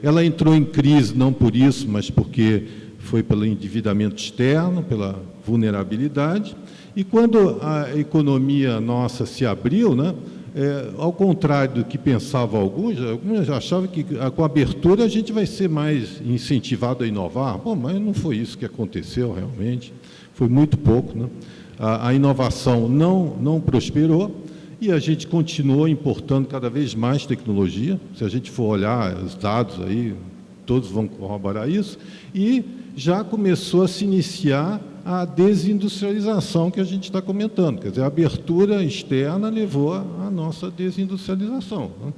Ela entrou em crise não por isso, mas porque foi pelo endividamento externo, pela vulnerabilidade. E quando a economia nossa se abriu, né, ao contrário do que pensavam alguns já achavam que com a abertura a gente vai ser mais incentivado a inovar. Bom, mas não foi isso que aconteceu realmente, foi muito pouco, né? A inovação não prosperou, e a gente continuou importando cada vez mais tecnologia. Se a gente for olhar os dados aí, todos vão corroborar isso, e já começou a se iniciar a desindustrialização que a gente está comentando. Quer dizer, a abertura externa levou à nossa desindustrialização, né?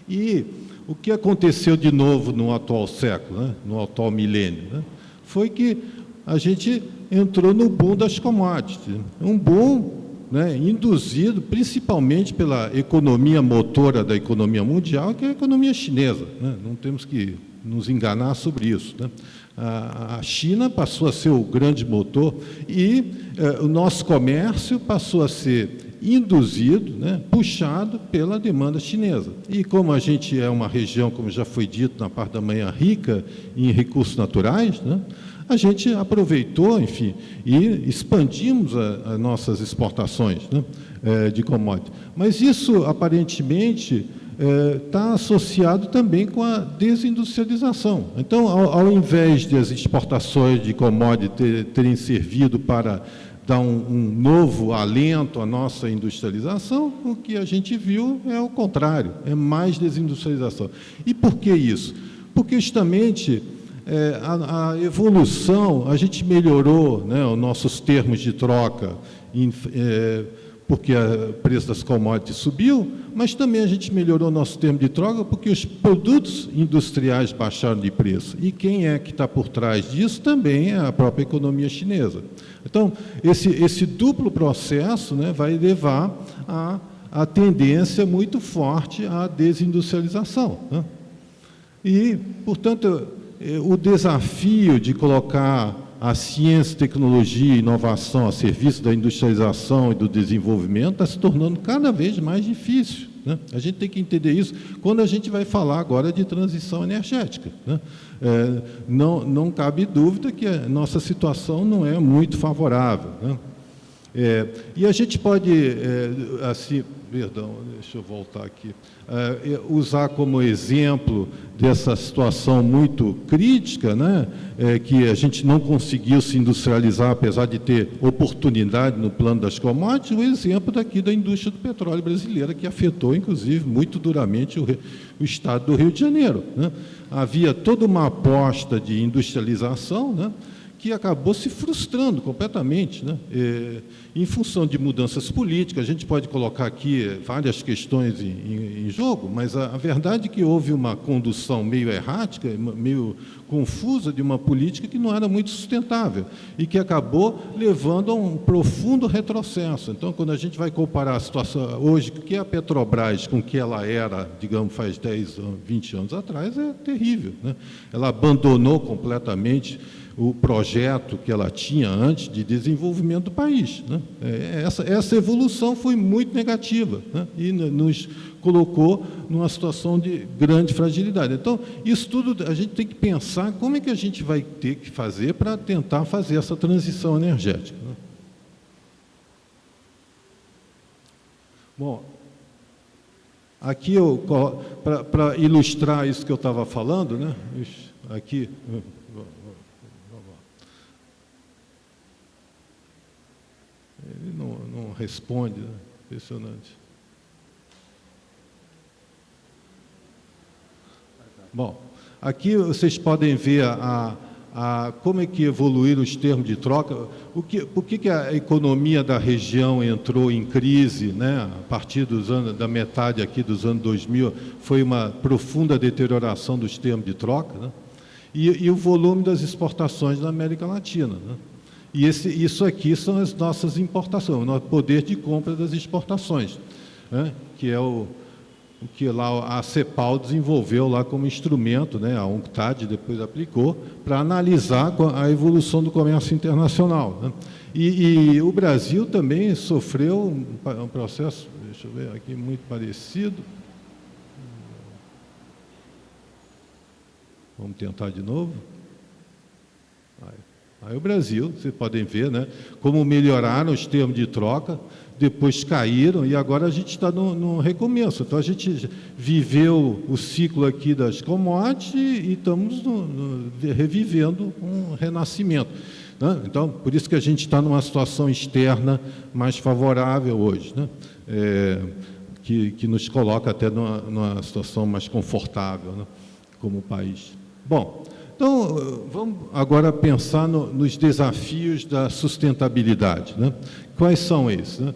E o que aconteceu de novo no atual século, né, no atual milênio, né, foi que a gente entrou no boom das commodities, um boom, né, induzido principalmente pela economia motora da economia mundial, que é a economia chinesa, né? Não temos que nos enganar sobre isso, né? A China passou a ser o grande motor e o nosso comércio passou a ser induzido, né, puxado pela demanda chinesa. E como a gente é uma região, como já foi dito na parte da manhã, rica em recursos naturais, né, a gente aproveitou, enfim, e expandimos as nossas exportações, né, de commodities. Mas isso, aparentemente, está associado também com a desindustrialização. Então, ao invés de as exportações de commodities terem servido para dar um novo alento à nossa industrialização, o que a gente viu é o contrário, é mais desindustrialização. E por que isso? Porque justamente a evolução, a gente melhorou, né, os nossos termos de troca, porque o preço das commodities subiu, mas também a gente melhorou nosso termo de troca porque os produtos industriais baixaram de preço. E quem é que está por trás disso também é a própria economia chinesa. Então, esse duplo processo, né, vai levar a tendência muito forte à desindustrialização, né? E, portanto, o desafio de colocar a ciência, tecnologia e inovação a serviço da industrialização e do desenvolvimento está se tornando cada vez mais difícil, né? A gente tem que entender isso quando a gente vai falar agora de transição energética, né? Não cabe dúvida que a nossa situação não é muito favorável, né? E a gente pode, assim, perdão, deixa eu voltar aqui, usar como exemplo dessa situação muito crítica, né, que a gente não conseguiu se industrializar, apesar de ter oportunidade no plano das commodities, o exemplo daqui da indústria do petróleo brasileira, que afetou, inclusive, muito duramente o estado do Rio de Janeiro, né? Havia toda uma aposta de industrialização, né, que acabou se frustrando completamente, né? Em função de mudanças políticas. A gente pode colocar aqui várias questões em jogo, mas a verdade é que houve uma condução meio errática, meio confusa de uma política que não era muito sustentável e que acabou levando a um profundo retrocesso. Então, quando a gente vai comparar a situação hoje, que é a Petrobras com o que ela era, digamos, faz 10, 20 anos atrás, é terrível, né? Ela abandonou completamente o projeto que ela tinha antes de desenvolvimento do país, né? Essa evolução foi muito negativa, né? E nos colocou numa situação de grande fragilidade. Então, isso tudo a gente tem que pensar como é que a gente vai ter que fazer para tentar fazer essa transição energética, né? Bom, aqui para ilustrar isso que eu estava falando, né? Aqui. Ele não responde, né? Impressionante. Bom, aqui vocês podem ver como é que evoluíram os termos de troca, por que a economia da região entrou em crise, né? A partir da metade aqui dos anos 2000, foi uma profunda deterioração dos termos de troca, né? E o volume das exportações na América Latina, né? E isso aqui são as nossas importações, o nosso poder de compra das exportações, né? Que é o que lá a CEPAL desenvolveu lá como instrumento, né? A UNCTAD depois aplicou para analisar a evolução do comércio internacional, né? E o Brasil também sofreu um processo, deixa eu ver aqui, muito parecido. Vamos tentar de novo. Aí o Brasil, vocês podem ver, né, como melhoraram os termos de troca, depois caíram e agora a gente está no recomeço. Então a gente viveu o ciclo aqui das commodities e estamos revivendo um renascimento, né? Então, por isso que a gente está numa situação externa mais favorável hoje, né? Que nos coloca até numa situação mais confortável, né, como país. Bom, então, vamos agora pensar nos desafios da sustentabilidade, né? Quais são esses, né?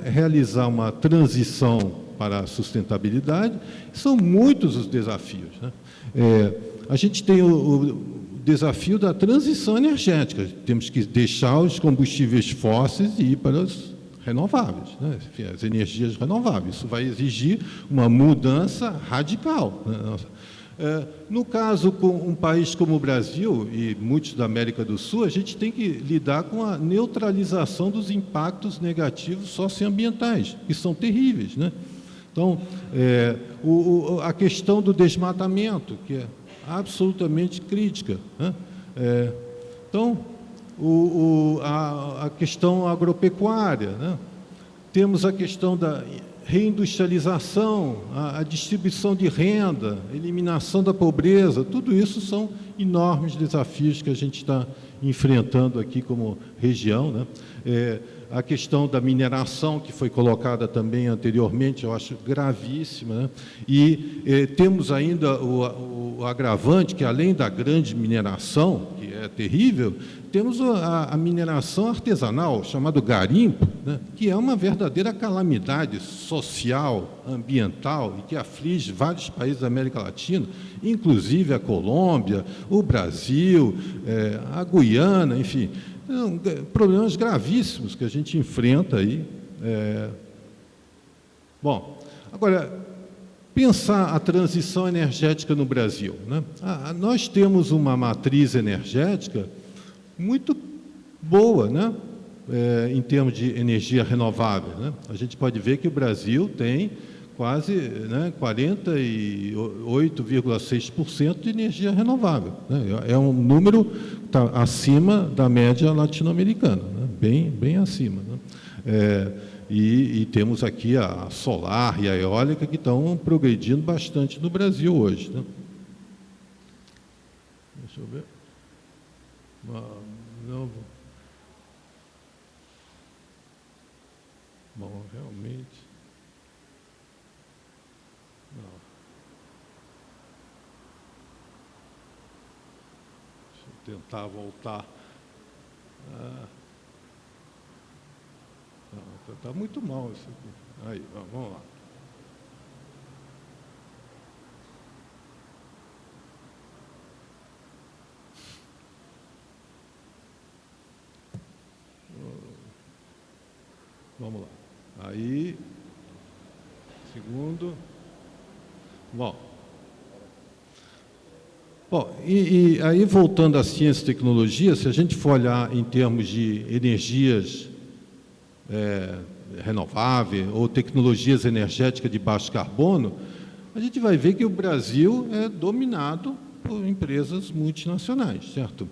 Realizar uma transição para a sustentabilidade. São muitos os desafios, né? A gente tem o desafio da transição energética. Temos que deixar os combustíveis fósseis e ir para os renováveis, né? Enfim, as energias renováveis. Isso vai exigir uma mudança radical, né? No caso, com um país como o Brasil e muitos da América do Sul, a gente tem que lidar com a neutralização dos impactos negativos socioambientais, que são terríveis, né? Então, a questão do desmatamento, que é absolutamente crítica, né? Então, a questão agropecuária, né? Temos a questão da reindustrialização, a distribuição de renda, eliminação da pobreza, tudo isso são enormes desafios que a gente está enfrentando aqui como região, né? A questão da mineração, que foi colocada também anteriormente, eu acho gravíssima, né? E temos ainda o agravante, que além da grande mineração, que é terrível, temos a mineração artesanal, chamado garimpo, né? Que é uma verdadeira calamidade social, ambiental, e que aflige vários países da América Latina, inclusive a Colômbia, o Brasil, a Guiana, enfim. Problemas gravíssimos que a gente enfrenta aí. Bom, agora, pensar a transição energética no Brasil, né? Nós temos uma matriz energética muito boa, né? Em termos de energia renovável, né? A gente pode ver que o Brasil tem quase, né, 48,6% de energia renovável, né? É um número que está acima da média latino-americana, né? Bem acima, né? E temos aqui a solar e a eólica que estão progredindo bastante no Brasil hoje, né? Deixa eu ver. Não. Bom, realmente. Não. Deixa eu tentar voltar. Está muito mal isso aqui. Aí, vamos lá. Vamos lá. Aí, segundo. Bom, e aí voltando à ciência e tecnologia, se a gente for olhar em termos de energias renováveis ou tecnologias energéticas de baixo carbono, a gente vai ver que o Brasil é dominado por empresas multinacionais, certo?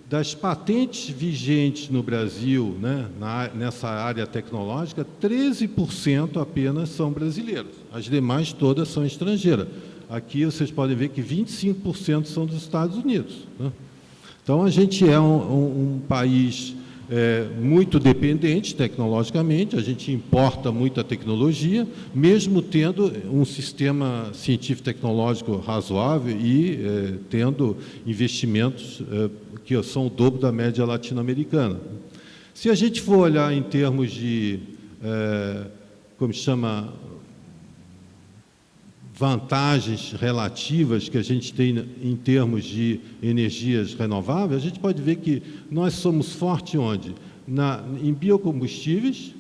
Das patentes vigentes no Brasil, né, nessa área tecnológica, 13% apenas são brasileiras. As demais todas são estrangeiras. Aqui vocês podem ver que 25% são dos Estados Unidos, né? Então, a gente é um país muito dependente tecnologicamente, a gente importa muita tecnologia, mesmo tendo um sistema científico-tecnológico razoável e tendo investimentos que são o dobro da média latino-americana. Se a gente for olhar em termos de, como chama, vantagens relativas que a gente tem em termos de energias renováveis, a gente pode ver que nós somos fortes onde? Em biocombustíveis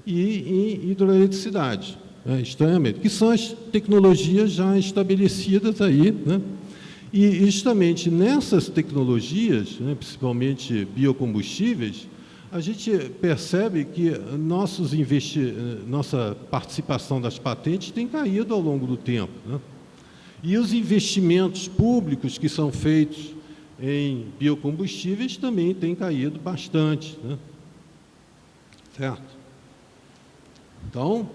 e em hidroeletricidade, estranhamente, que são as tecnologias já estabelecidas aí, né? E justamente nessas tecnologias, né, principalmente biocombustíveis, a gente percebe que nossa participação das patentes tem caído ao longo do tempo, né? E os investimentos públicos que são feitos em biocombustíveis também têm caído bastante, né? Certo? Então,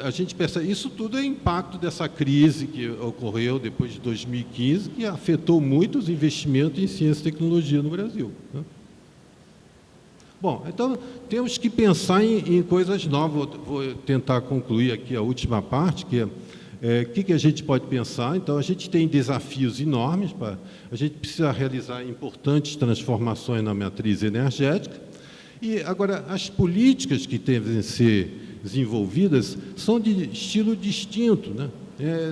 a gente percebe, isso tudo é impacto dessa crise que ocorreu depois de 2015, que afetou muito os investimentos em ciência e tecnologia no Brasil, né? Bom, então, temos que pensar em coisas novas. Vou tentar concluir aqui a última parte, que é o que a gente pode pensar. Então, a gente tem desafios enormes, a gente precisa realizar importantes transformações na matriz energética. E, agora, as políticas que devem ser desenvolvidas são de estilo distinto, né?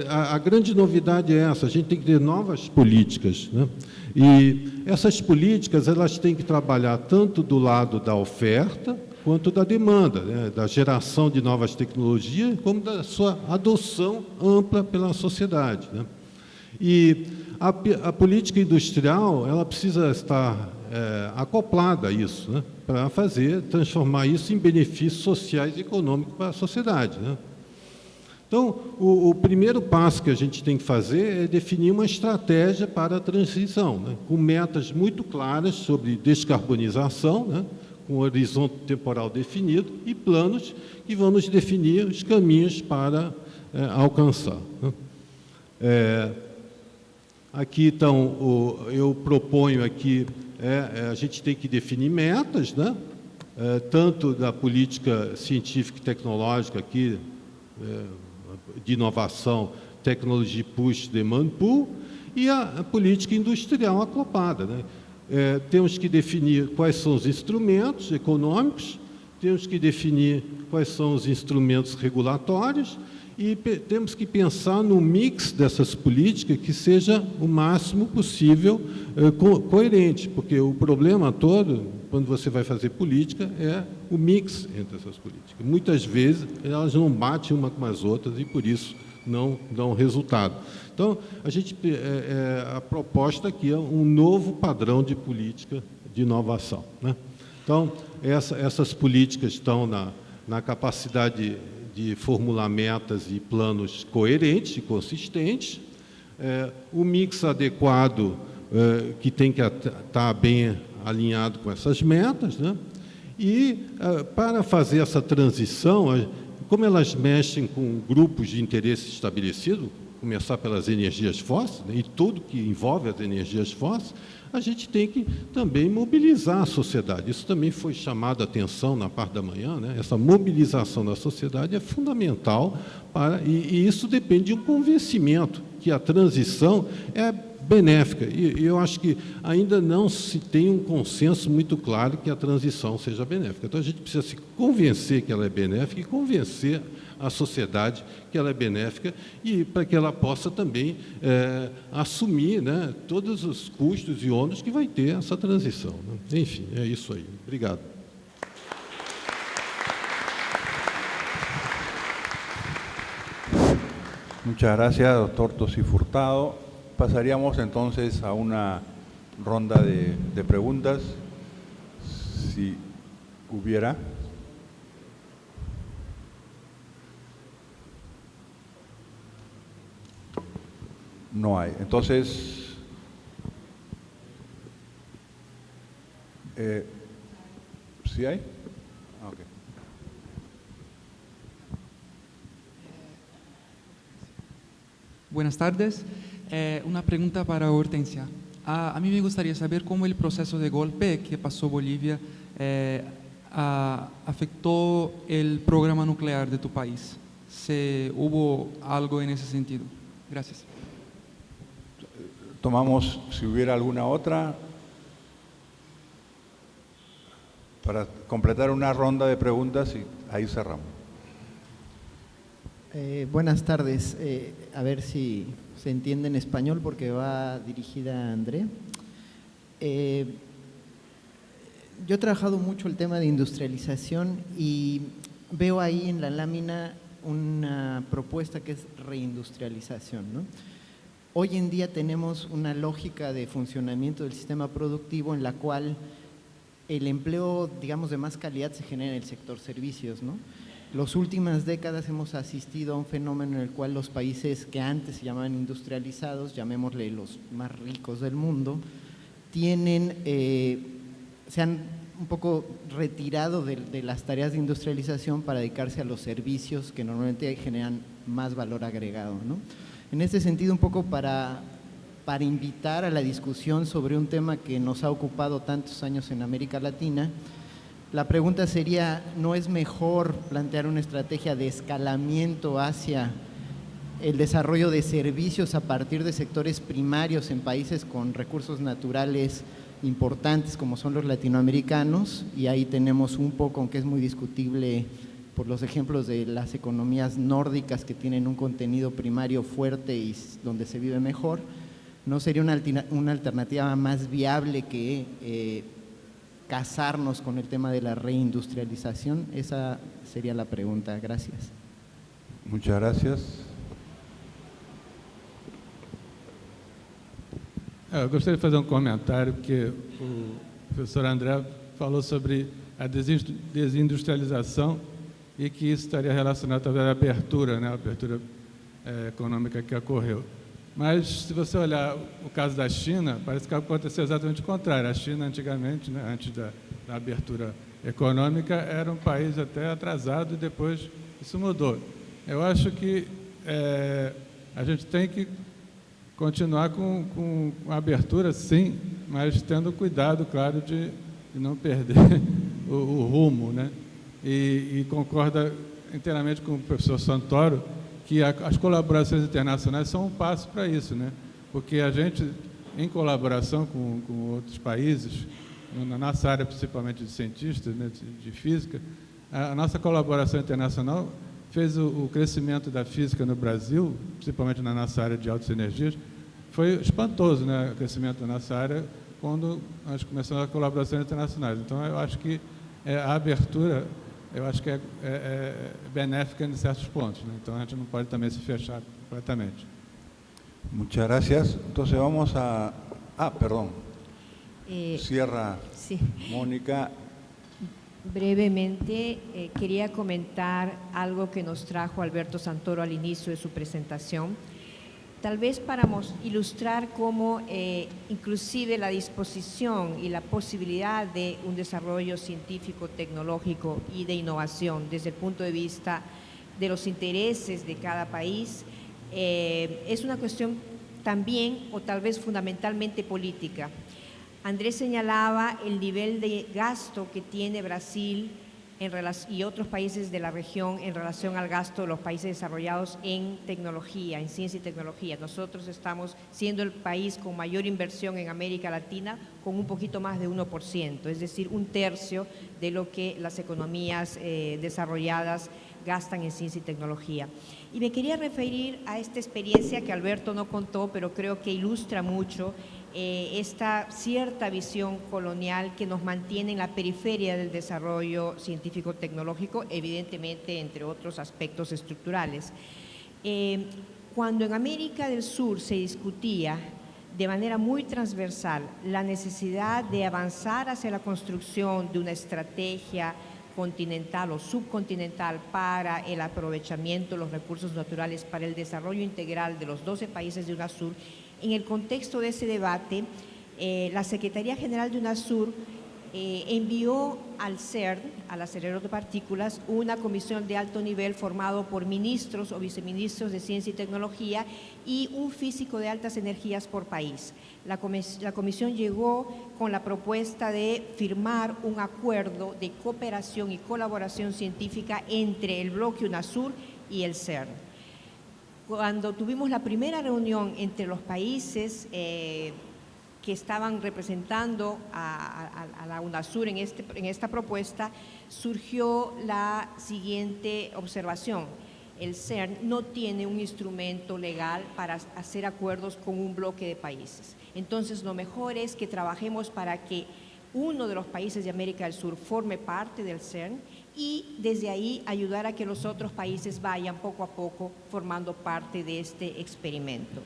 A grande novidade é essa, a gente tem que ter novas políticas, né? E essas políticas, elas têm que trabalhar tanto do lado da oferta quanto da demanda, né? Da geração de novas tecnologias, como da sua adoção ampla pela sociedade, né? E a política industrial, ela precisa estar acoplada a isso, né? Para transformar isso em benefícios sociais e econômicos para a sociedade, né? Então, o primeiro passo que a gente tem que fazer é definir uma estratégia para a transição, né? Com metas muito claras sobre descarbonização, né? Com um horizonte temporal definido e planos que vão nos definir os caminhos para alcançar, né? Aqui, então, eu proponho aqui, a gente tem que definir metas, né? Tanto da política científica e tecnológica aqui, de inovação, tecnologia push, demand pull, e a política industrial acoplada, né? Temos que definir quais são os instrumentos econômicos, temos que definir quais são os instrumentos regulatórios e temos que pensar no mix dessas políticas que seja o máximo possível coerente, porque o problema todo, quando você vai fazer política, é o mix entre essas políticas. Muitas vezes, elas não batem uma com as outras e, por isso, não dão resultado. Então, a proposta aqui é um novo padrão de política de inovação, né? Então, essas políticas estão na capacidade de formular metas e planos coerentes e consistentes, o mix adequado que tem que estar bem alinhado com essas metas, né? E para fazer essa transição, como elas mexem com grupos de interesse estabelecidos, começar pelas energias fósseis, né, e tudo que envolve as energias fósseis, a gente tem que também mobilizar a sociedade. Isso também foi chamado a atenção na parte da manhã, né? Essa mobilização da sociedade é fundamental e isso depende de um convencimento que a transição é benéfica. E eu acho que ainda não se tem um consenso muito claro que a transição seja benéfica. Então, a gente precisa se convencer que ela é benéfica e convencer a sociedade que ela é benéfica e para que ela possa também assumir, né, todos os custos e ônus que vai ter essa transição, né? Enfim, é isso aí. Obrigado. Muchas gracias, doctor Tosí Furtado. Pasaríamos entonces a una ronda de preguntas, si hubiera. No hay. Entonces, ¿sí hay? Ah, okay. Buenas tardes. Una pregunta para Hortensia. A mí me gustaría saber cómo el proceso de golpe que pasó Bolivia afectó el programa nuclear de tu país. ¿Se hubo algo en ese sentido? Gracias. Tomamos, si hubiera alguna otra, para completar una ronda de preguntas y ahí cerramos. Buenas tardes. A ver si se entiende en español porque va dirigida a André. Yo he trabajado mucho el tema de industrialización y veo ahí en la lámina una propuesta que es reindustrialización, ¿no? Hoy en día tenemos una lógica de funcionamiento del sistema productivo en la cual el empleo, digamos, de más calidad se genera en el sector servicios, ¿no? Las últimas décadas hemos asistido a un fenómeno en el cual los países que antes se llamaban industrializados, llamémosle los más ricos del mundo, se han un poco retirado de las tareas de industrialización para dedicarse a los servicios que normalmente generan más valor agregado, ¿no? En este sentido, un poco para invitar a la discusión sobre un tema que nos ha ocupado tantos años en América Latina, la pregunta sería, ¿no es mejor plantear una estrategia de escalamiento hacia el desarrollo de servicios a partir de sectores primarios en países con recursos naturales importantes como son los latinoamericanos? Y ahí tenemos un poco, aunque es muy discutible por los ejemplos de las economías nórdicas que tienen un contenido primario fuerte y donde se vive mejor, ¿no sería una alternativa más viable que casarnos con el tema de la reindustrialización? Esa sería la pregunta. Gracias. Muchas gracias. Eu gostaria de fazer comentário, porque o professor André falou sobre a desindustrialização e que isso estaria relacionado talvez à abertura, né, a abertura econômica que ocorreu. Mas, se você olhar o caso da China, parece que aconteceu exatamente o contrário. A China, antigamente, né, antes da abertura econômica, era um país até atrasado e depois isso mudou. Eu acho que a gente tem que continuar com a abertura, sim, mas tendo cuidado, claro, de não perder o rumo, né? E concorda inteiramente com o professor Santoro que as colaborações internacionais são um passo para isso, né? Porque a gente, em colaboração com outros países, na nossa área principalmente de cientistas, né, de física, a nossa colaboração internacional fez o crescimento da física no Brasil, principalmente na nossa área de altas energias, foi espantoso, né, o crescimento da nossa área quando nós começamos a colaboração internacionais. Então, eu acho que a abertura, eu acho que é benéfica em certos pontos, né? Então, a gente não pode também se fechar completamente. Muchas gracias. Entonces vamos a... perdón. Cierra, sí. Mónica. Brevemente, quería comentar algo que nos trajo Alberto Santoro al inicio de su presentación, tal vez para ilustrar cómo inclusive la disposición y la posibilidad de un desarrollo científico, tecnológico y de innovación desde el punto de vista de los intereses de cada país es una cuestión también o tal vez fundamentalmente política. Andrés señalaba el nivel de gasto que tiene Brasil y otros países de la región en relación al gasto de los países desarrollados en tecnología, en ciencia y tecnología. Nosotros estamos siendo el país con mayor inversión en América Latina, con un poquito más de 1%, es decir, 1/3 de lo que las economías desarrolladas gastan en ciencia y tecnología. Y me quería referir a esta experiencia que Alberto no contó, pero creo que ilustra mucho esta cierta visión colonial que nos mantiene en la periferia del desarrollo científico-tecnológico, evidentemente entre otros aspectos estructurales. Cuando en América del Sur se discutía de manera muy transversal la necesidad de avanzar hacia la construcción de una estrategia continental o subcontinental para el aprovechamiento de los recursos naturales para el desarrollo integral de los 12 países de UNASUR, en el contexto de ese debate, la Secretaría General de UNASUR envió al CERN, al acelerador de partículas, una comisión de alto nivel formado por ministros o viceministros de Ciencia y Tecnología y un físico de altas energías por país. La comisión llegó con la propuesta de firmar un acuerdo de cooperación y colaboración científica entre el bloque UNASUR y el CERN. Cuando tuvimos la primera reunión entre los países que estaban representando a la UNASUR en esta propuesta, surgió la siguiente observación. El CERN no tiene un instrumento legal para hacer acuerdos con un bloque de países. Entonces, lo mejor es que trabajemos para que uno de los países de América del Sur forme parte del CERN y desde ahí ayudar a que los otros países vayan poco a poco formando parte de este experimento.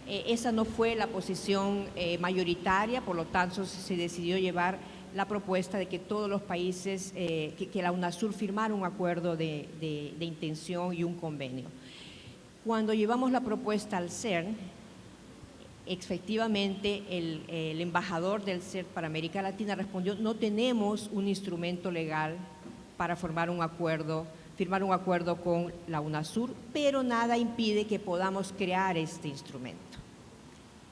Esa no fue la posición mayoritaria, por lo tanto se decidió llevar la propuesta de que todos los países, que la UNASUR firmara un acuerdo de intención y un convenio. Cuando llevamos la propuesta al CERN, efectivamente el embajador del CERN para América Latina respondió: no tenemos un instrumento legal para firmar un acuerdo con la UNASUR, pero nada impide que podamos crear este instrumento,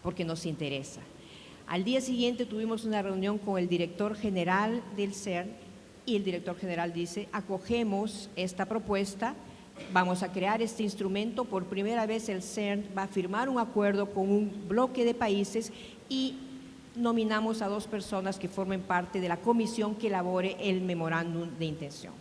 porque nos interesa. Al día siguiente tuvimos una reunión con el director general del CERN y el director general dice: acogemos esta propuesta, vamos a crear este instrumento. Por primera vez el CERN va a firmar un acuerdo con un bloque de países y nominamos a 2 personas que formen parte de la comisión que elabore el memorándum de intención.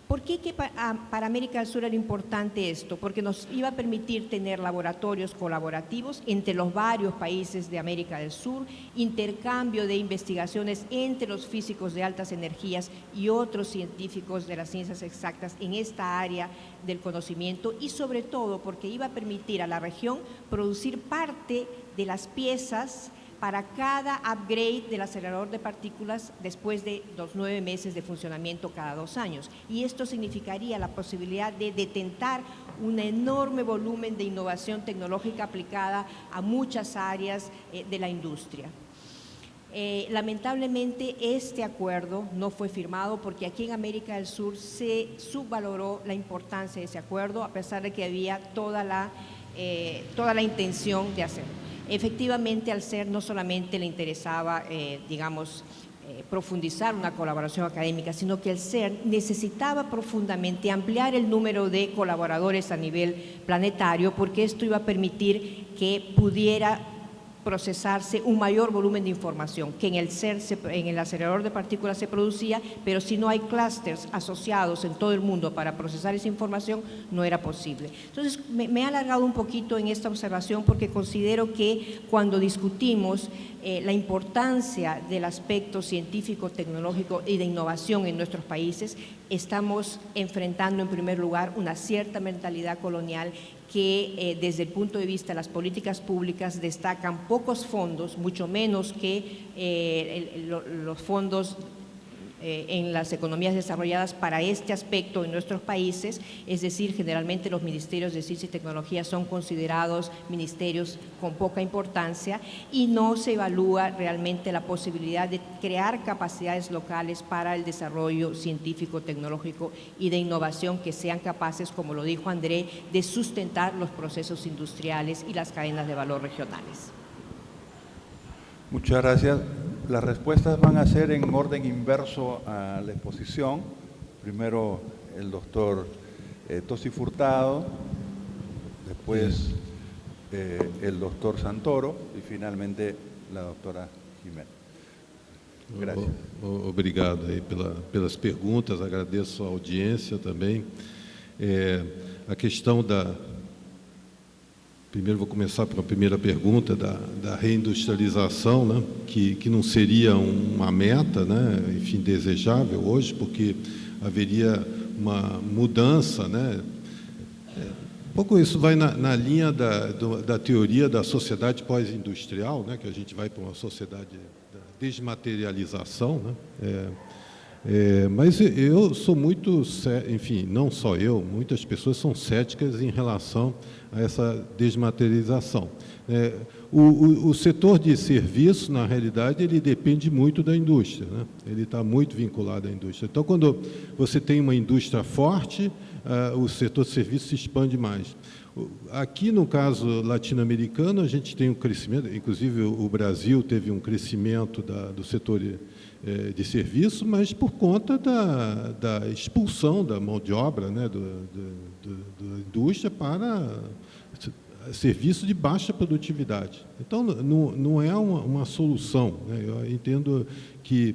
¿Por qué para América del Sur era importante esto? Porque nos iba a permitir tener laboratorios colaborativos entre los varios países de América del Sur, intercambio de investigaciones entre los físicos de altas energías y otros científicos de las ciencias exactas en esta área del conocimiento y sobre todo porque iba a permitir a la región producir parte de las piezas para cada upgrade del acelerador de partículas después de los 9 meses de funcionamiento cada 2 años. Y esto significaría la posibilidad de detentar un enorme volumen de innovación tecnológica aplicada a muchas áreas de la industria. Lamentablemente este acuerdo no fue firmado porque aquí en América del Sur se subvaloró la importancia de ese acuerdo a pesar de que había toda la intención de hacerlo. Efectivamente, al CERN no solamente le interesaba, profundizar una colaboración académica, sino que el CERN necesitaba profundamente ampliar el número de colaboradores a nivel planetario, porque esto iba a permitir que pudiera procesarse un mayor volumen de información que en el CERN, en el acelerador de partículas se producía, pero si no hay clústeres asociados en todo el mundo para procesar esa información, no era posible. Entonces, me he alargado un poquito en esta observación porque considero que cuando discutimos la importancia del aspecto científico, tecnológico y de innovación en nuestros países, estamos enfrentando en primer lugar una cierta mentalidad colonial que desde el punto de vista de las políticas públicas destacan pocos fondos, mucho menos que los fondos en las economías desarrolladas para este aspecto en nuestros países, es decir, generalmente los ministerios de ciencia y tecnología son considerados ministerios con poca importancia y no se evalúa realmente la posibilidad de crear capacidades locales para el desarrollo científico, tecnológico y de innovación que sean capaces, como lo dijo André, de sustentar los procesos industriales y las cadenas de valor regionales. Muchas gracias. Las respuestas van a ser en orden inverso a la exposición. Primero el doctor Tosi Furtado, después el doctor Santoro y finalmente la doctora Jiménez. Gracias. Obrigado aí pelas perguntas, agradeço a audiência também. A questão primeiro vou começar pela primeira pergunta da reindustrialização, né, que não seria uma meta, né, enfim, desejável hoje, porque haveria uma mudança, né? Um pouco isso vai na linha da teoria da sociedade pós-industrial, né, que a gente vai para uma sociedade da desmaterialização, né? Mas eu sou muito, enfim, não só eu, muitas pessoas são céticas em relação a essa desmaterialização. O setor de serviço, na realidade, ele depende muito da indústria, né? Ele está muito vinculado à indústria. Então, quando você tem uma indústria forte, o setor de serviço se expande mais. Aqui, no caso latino-americano, a gente tem um crescimento, inclusive o Brasil teve um crescimento do setor de serviço, mas por conta da expulsão da mão de obra, né, da indústria para serviço de baixa produtividade. Então, não é uma solução, né? Eu entendo que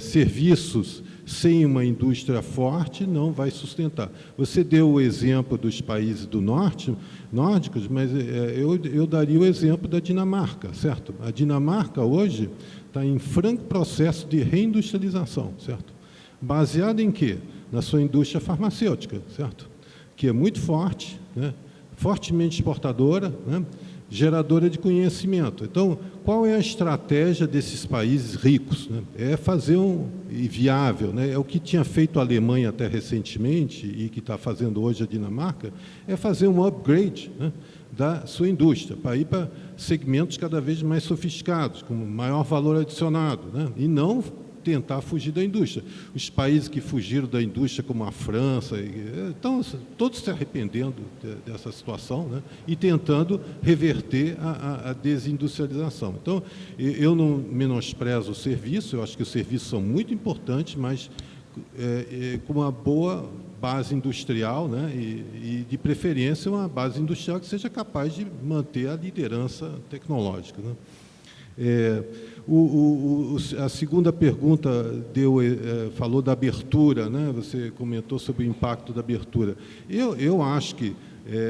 serviços sem uma indústria forte não vai sustentar. Você deu o exemplo dos países do norte, nórdicos, mas eu daria o exemplo da Dinamarca, certo? A Dinamarca hoje está em franco processo de reindustrialização, certo? Baseado em quê? Na sua indústria farmacêutica, certo? Que é muito forte, né? Fortemente exportadora, né? Geradora de conhecimento. Então, qual é a estratégia desses países ricos, né? É fazer e viável, né? É o que tinha feito a Alemanha até recentemente e que está fazendo hoje a Dinamarca, é fazer um upgrade, né, da sua indústria, para ir para segmentos cada vez mais sofisticados, com maior valor adicionado, né? E não tentar fugir da indústria. Os países que fugiram da indústria, como a França, estão todos se arrependendo dessa situação, né, e tentando reverter a desindustrialização. Então, eu não menosprezo o serviço, eu acho que os serviços são muito importantes, mas com uma boa base industrial, né, e de preferência uma base industrial que seja capaz de manter a liderança tecnológica, né. A segunda pergunta falou da abertura, né? Você comentou sobre o impacto da abertura. Eu acho que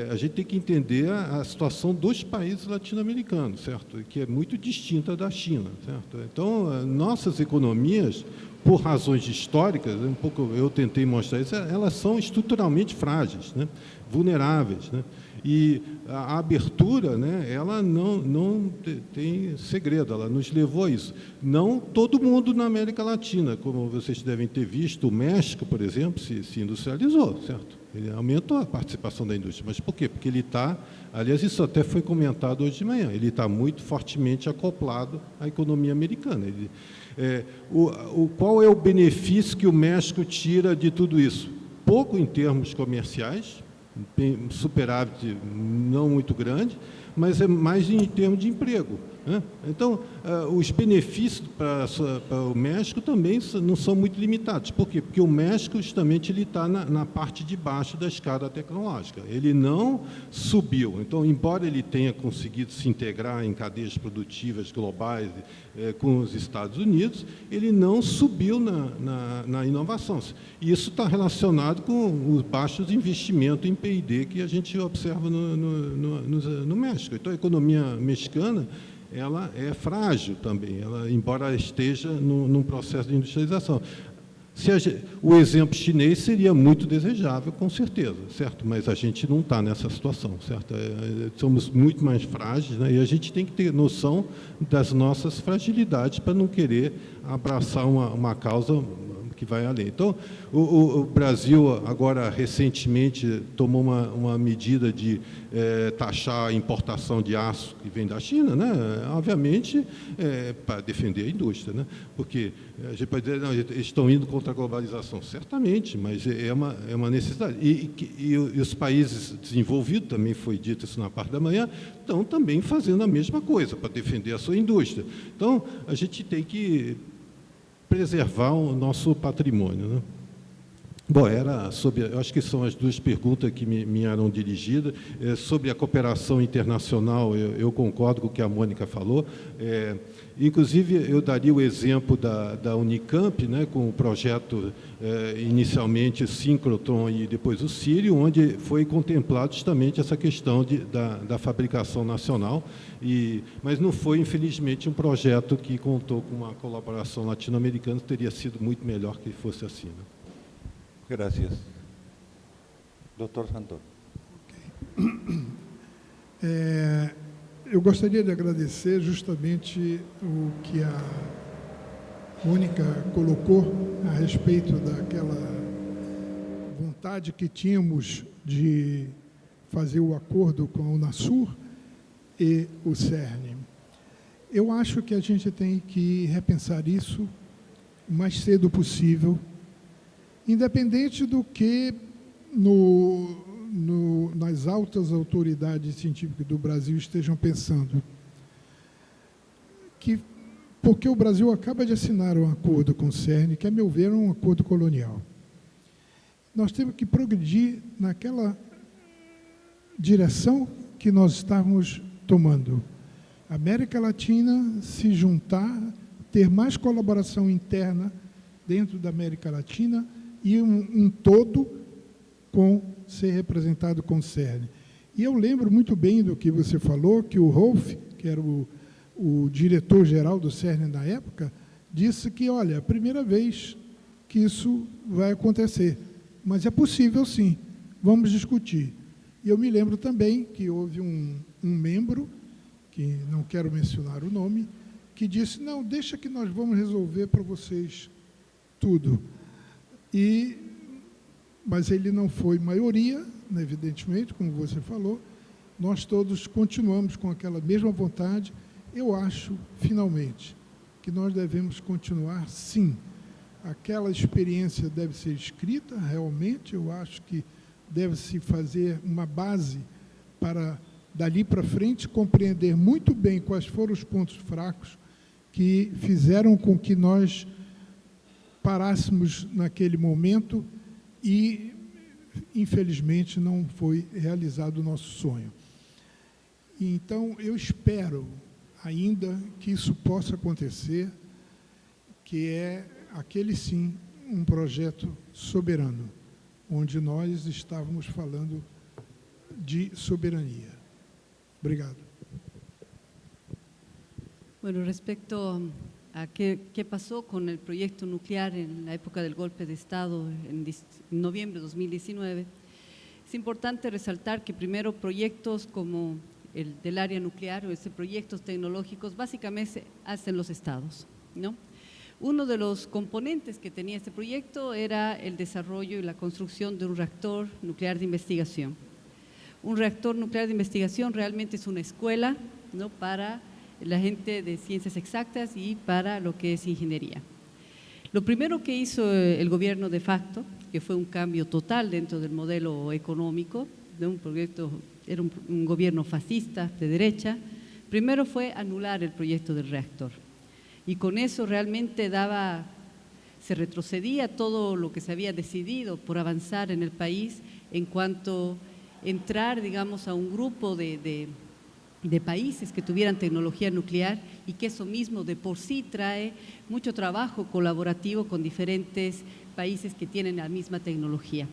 a gente tem que entender a situação dos países latino-americanos, certo? Que é muito distinta da China, certo? Então, nossas economias, por razões históricas, um pouco eu tentei mostrar isso, elas são estruturalmente frágeis, né? Vulneráveis, né? E a abertura, né, ela não tem segredo, ela nos levou a isso. Não todo mundo na América Latina, como vocês devem ter visto, o México, por exemplo, se industrializou, certo? Ele aumentou a participação da indústria. Mas por quê? Porque ele está, aliás, isso até foi comentado hoje de manhã, ele está muito fortemente acoplado à economia americana. Qual é o benefício que o México tira de tudo isso? Pouco em termos comerciais, superávit não muito grande, mas é mais em termos de emprego, né? Então, os benefícios para o México também não são muito limitados. Por quê? Porque o México, justamente, ele está na parte de baixo da escada tecnológica. Ele não subiu. Então, embora ele tenha conseguido se integrar em cadeias produtivas globais com os Estados Unidos, ele não subiu na inovação. E isso está relacionado com os baixos investimentos em P&D que a gente observa no México. Então, a economia mexicana, ela é frágil também, embora esteja num processo de industrialização. O exemplo chinês seria muito desejável, com certeza, certo? Mas a gente não está nessa situação, certo? Somos muito mais frágeis, né? E a gente tem que ter noção das nossas fragilidades para não querer abraçar uma causa que vai além. Então, o Brasil, agora, recentemente, tomou uma medida de taxar a importação de aço que vem da China, né? Obviamente, para defender a indústria, né? Porque a gente pode dizer, não, eles estão indo contra a globalização, certamente, mas é uma necessidade. E os países desenvolvidos, também foi dito isso na parte da manhã, estão também fazendo a mesma coisa para defender a sua indústria. Então, a gente tem que preservar o nosso patrimônio, né? Bom, era sobre, eu acho que são as duas perguntas que me eram dirigidas. Sobre a cooperação internacional, eu concordo com o que a Mônica falou. Inclusive, eu daria o exemplo da Unicamp, né, com o projeto inicialmente Synchrotron e depois o Sírio, onde foi contemplado justamente essa questão da fabricação nacional, mas não foi, infelizmente, um projeto que contou com uma colaboração latino-americana, teria sido muito melhor que fosse assim, né? Gracias. Doutor Santoro. Eu gostaria de agradecer justamente o que a Mônica colocou a respeito daquela vontade que tínhamos de fazer o acordo com a Unasur e o CERN. Eu acho que a gente tem que repensar isso o mais cedo possível, independente do que nas altas autoridades científicas do Brasil estejam pensando. Porque o Brasil acaba de assinar um acordo com o CERN, que, a meu ver, é um acordo colonial. Nós temos que progredir naquela direção que nós estávamos tomando. A América Latina se juntar, ter mais colaboração interna dentro da América Latina, e um todo ser representado com o CERN. E eu lembro muito bem do que você falou, que o Rolf, que era o diretor-geral do CERN na época, disse que, olha, é a primeira vez que isso vai acontecer, mas é possível sim, vamos discutir. E eu me lembro também que houve um membro, que não quero mencionar o nome, que disse, não, deixa que nós vamos resolver para vocês tudo. Mas ele não foi maioria, né, evidentemente, como você falou. Nós todos continuamos com aquela mesma vontade. Eu acho, finalmente, que nós devemos continuar, sim. Aquela experiência deve ser escrita, realmente. Eu acho que deve-se fazer uma base para, dali para frente, compreender muito bem quais foram os pontos fracos que fizeram com que nós parássemos naquele momento e, infelizmente, não foi realizado o nosso sonho. Então, eu espero ainda que isso possa acontecer, que é, aquele sim, um projeto soberano, onde nós estávamos falando de soberania. Obrigado. Bueno, respecto a qué pasó con el proyecto nuclear en la época del golpe de Estado en noviembre de 2019, es importante resaltar que primero proyectos como el del área nuclear o proyectos tecnológicos básicamente hacen los estados, ¿no? Uno de los componentes que tenía este proyecto era el desarrollo y la construcción de un reactor nuclear de investigación. Un reactor nuclear de investigación realmente es una escuela, ¿no?, para la gente de ciencias exactas y para lo que es ingeniería. Lo primero que hizo el gobierno de facto, que fue un cambio total dentro del modelo económico de un proyecto, era un gobierno fascista de derecha, primero fue anular el proyecto del reactor. Y con eso realmente se retrocedía todo lo que se había decidido por avanzar en el país en cuanto a entrar, digamos, a un grupo de países que tuvieran tecnología nuclear, y que eso mismo de por sí trae mucho trabajo colaborativo con diferentes países que tienen la misma tecnología.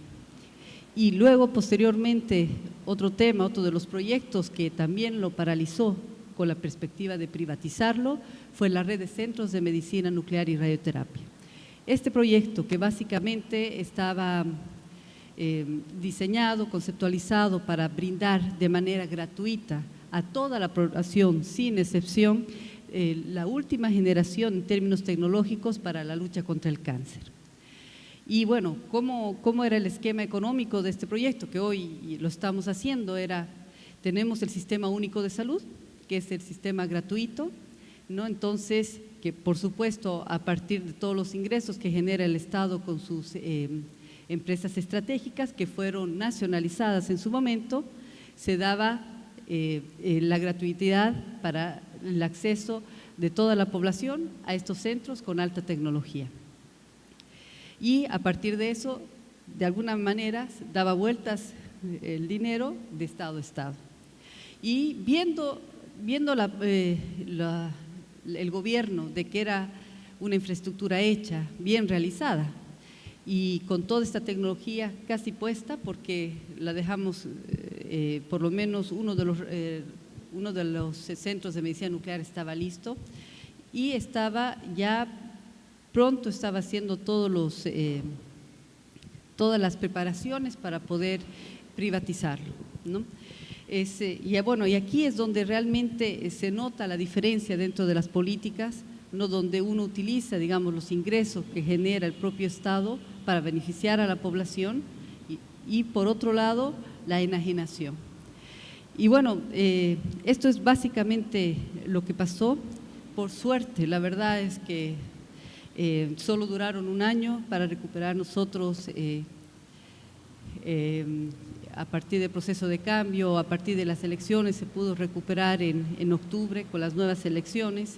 Y luego, posteriormente, otro de los proyectos que también lo paralizó con la perspectiva de privatizarlo fue la red de centros de medicina nuclear y radioterapia. Este proyecto, que básicamente estaba diseñado, conceptualizado para brindar de manera gratuita a toda la población, sin excepción, la última generación en términos tecnológicos para la lucha contra el cáncer. Y bueno, ¿cómo era el esquema económico de este proyecto? Que hoy lo estamos haciendo, tenemos el Sistema Único de Salud, que es el sistema gratuito, ¿no? Entonces, que por supuesto, a partir de todos los ingresos que genera el Estado con sus empresas estratégicas, que fueron nacionalizadas en su momento, se daba la gratuidad para el acceso de toda la población a estos centros con alta tecnología. Y a partir de eso, de alguna manera daba vueltas el dinero de Estado a Estado. Y viendo el gobierno de que era una infraestructura hecha, bien realizada, y con toda esta tecnología casi puesta, porque la dejamos, por lo menos uno de los centros de medicina nuclear estaba listo, y estaba ya pronto, estaba haciendo todas las preparaciones para poder privatizarlo, ¿no? Y bueno, y aquí es donde realmente se nota la diferencia dentro de las políticas, ¿no? Donde uno utiliza, digamos, los ingresos que genera el propio Estado para beneficiar a la población y por otro lado, la enajenación. Y bueno, esto es básicamente lo que pasó. Por suerte, la verdad es que solo duraron un año para recuperar nosotros a partir del proceso de cambio, a partir de las elecciones, se pudo recuperar en octubre con las nuevas elecciones,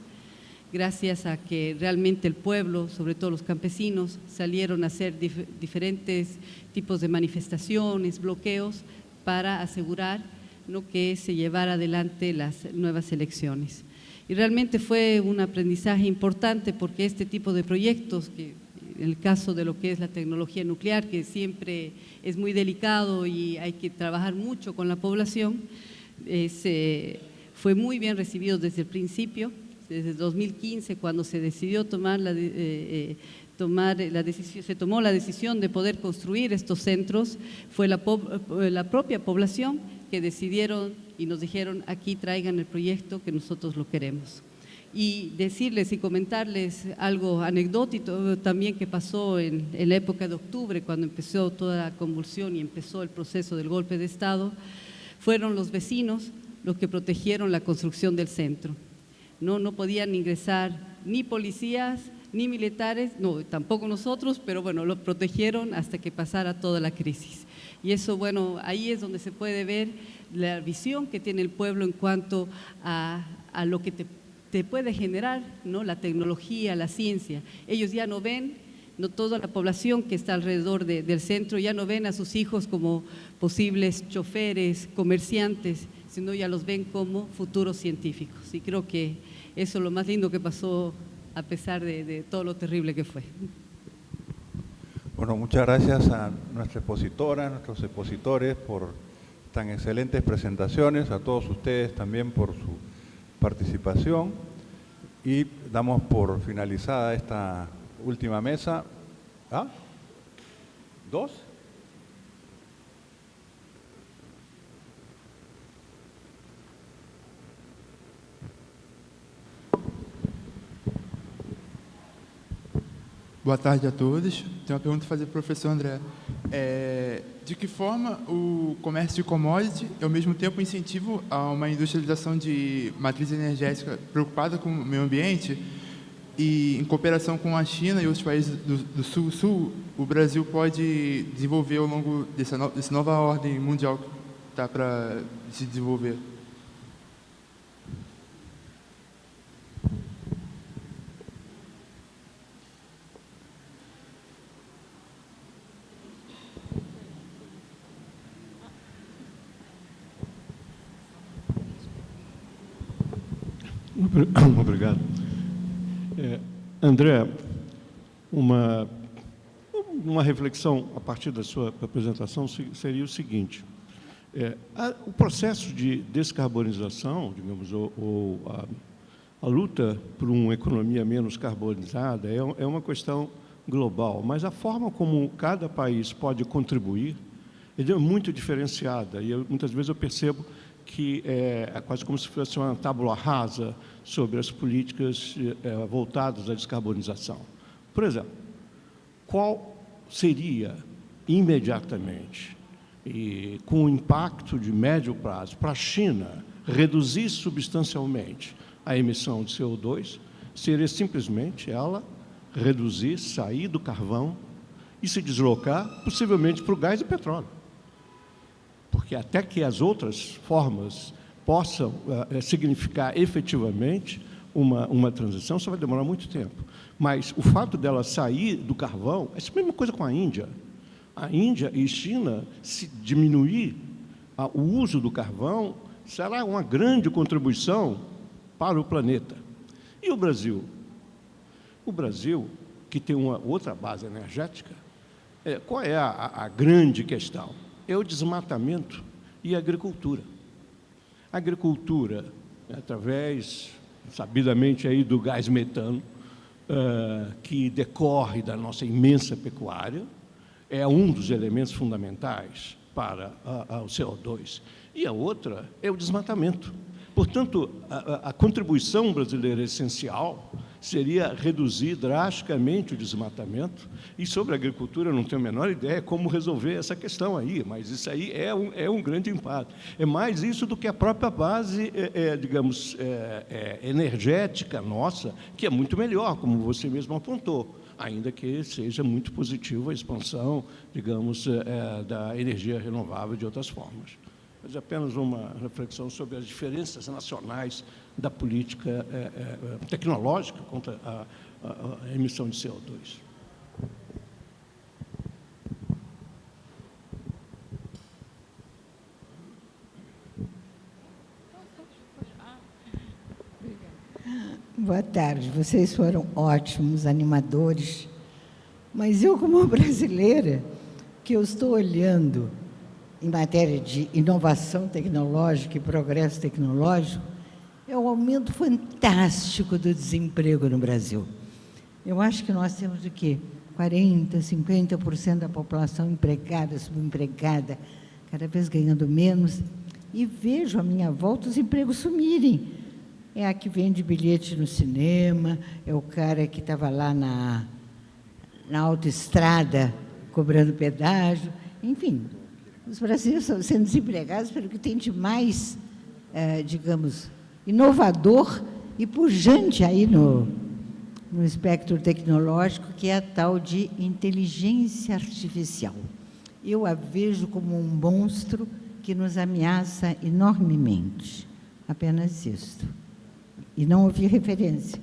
gracias a que realmente el pueblo, sobre todo los campesinos, salieron a hacer diferentes tipos de manifestaciones, bloqueos, para asegurar, ¿no?, que se llevara adelante las nuevas elecciones. Y realmente fue un aprendizaje importante porque este tipo de proyectos, que en el caso de lo que es la tecnología nuclear, que siempre es muy delicado y hay que trabajar mucho con la población, fue muy bien recibido desde el principio, desde 2015, cuando se decidió se tomó la decisión de poder construir estos centros, fue la propia población que decidieron y nos dijeron: aquí traigan el proyecto que nosotros lo queremos. Y decirles y comentarles algo anecdótico también que pasó en la época de octubre, cuando empezó toda la convulsión y empezó el proceso del golpe de Estado, fueron los vecinos los que protegieron la construcción del centro. No podían ingresar ni policías, ni militares, no, tampoco nosotros, pero bueno, lo protegieron hasta que pasara toda la crisis. Y eso, bueno, ahí es donde se puede ver la visión que tiene el pueblo en cuanto a lo que te puede generar, ¿no?, la tecnología, la ciencia. Ellos ya no ven, no toda la población que está alrededor del centro, ya no ven a sus hijos como posibles choferes, comerciantes, sino ya los ven como futuros científicos. Y creo que eso es lo más lindo que pasó, a pesar de todo lo terrible que fue. Bueno, muchas gracias a nuestra expositora, a nuestros expositores por tan excelentes presentaciones, a todos ustedes también por su participación, y damos por finalizada esta última mesa. ¿Ah? ¿Dos? Boa tarde a todos. Tenho uma pergunta a fazer para o professor André. De que forma o comércio de commodity é, ao mesmo tempo, incentivo a uma industrialização de matriz energética preocupada com o meio ambiente e, em cooperação com a China e outros países do Sul, o Brasil pode desenvolver ao longo dessa nova ordem mundial que está para se desenvolver? Obrigado. André, uma reflexão a partir da sua apresentação seria o seguinte: o processo de descarbonização, digamos, ou a luta por uma economia menos carbonizada é uma questão global, mas a forma como cada país pode contribuir é muito diferenciada, e muitas vezes eu percebo que é quase como se fosse uma tábua rasa sobre as políticas voltadas à descarbonização. Por exemplo, qual seria imediatamente, e com o impacto de médio prazo, para a China reduzir substancialmente a emissão de CO2, seria simplesmente ela reduzir, sair do carvão e se deslocar, possivelmente, para o gás e petróleo. Porque até que as outras formas possam significar efetivamente uma transição, isso vai demorar muito tempo. Mas o fato dela sair do carvão é a mesma coisa com a Índia. a Índia e China, se diminuir o uso do carvão, será uma grande contribuição para o planeta. E o Brasil? O Brasil, que tem uma outra base energética, qual é a grande questão? É o desmatamento e a agricultura. A agricultura, através, sabidamente, aí do gás metano, que decorre da nossa imensa pecuária, é um dos elementos fundamentais para o CO2. E a outra é o desmatamento. Portanto, a contribuição brasileira essencial seria reduzir drasticamente o desmatamento. E sobre a agricultura, eu não tenho a menor ideia como resolver essa questão aí, mas isso aí é um grande impacto. É mais isso do que a própria base, digamos, energética nossa, que é muito melhor, como você mesmo apontou, ainda que seja muito positiva a expansão, digamos, da energia renovável de outras formas. Mas apenas uma reflexão sobre as diferenças nacionais da política tecnológica contra a emissão de CO2. Boa tarde. Vocês foram ótimos, animadores. Mas eu, como brasileira, que eu estou olhando em matéria de inovação tecnológica e progresso tecnológico, é um aumento fantástico do desemprego no Brasil. Eu acho que nós temos o quê? 40%, 50% da população empregada, subempregada, cada vez ganhando menos. E vejo à minha volta os empregos sumirem. É a que vende bilhete no cinema, é o cara que estava lá na autoestrada cobrando pedágio. Enfim, os brasileiros estão sendo desempregados pelo que tem de mais, digamos, inovador e pujante aí no espectro tecnológico, que é a tal de inteligência artificial. Eu a vejo como um monstro que nos ameaça enormemente. Apenas isto. E não ouvi referência.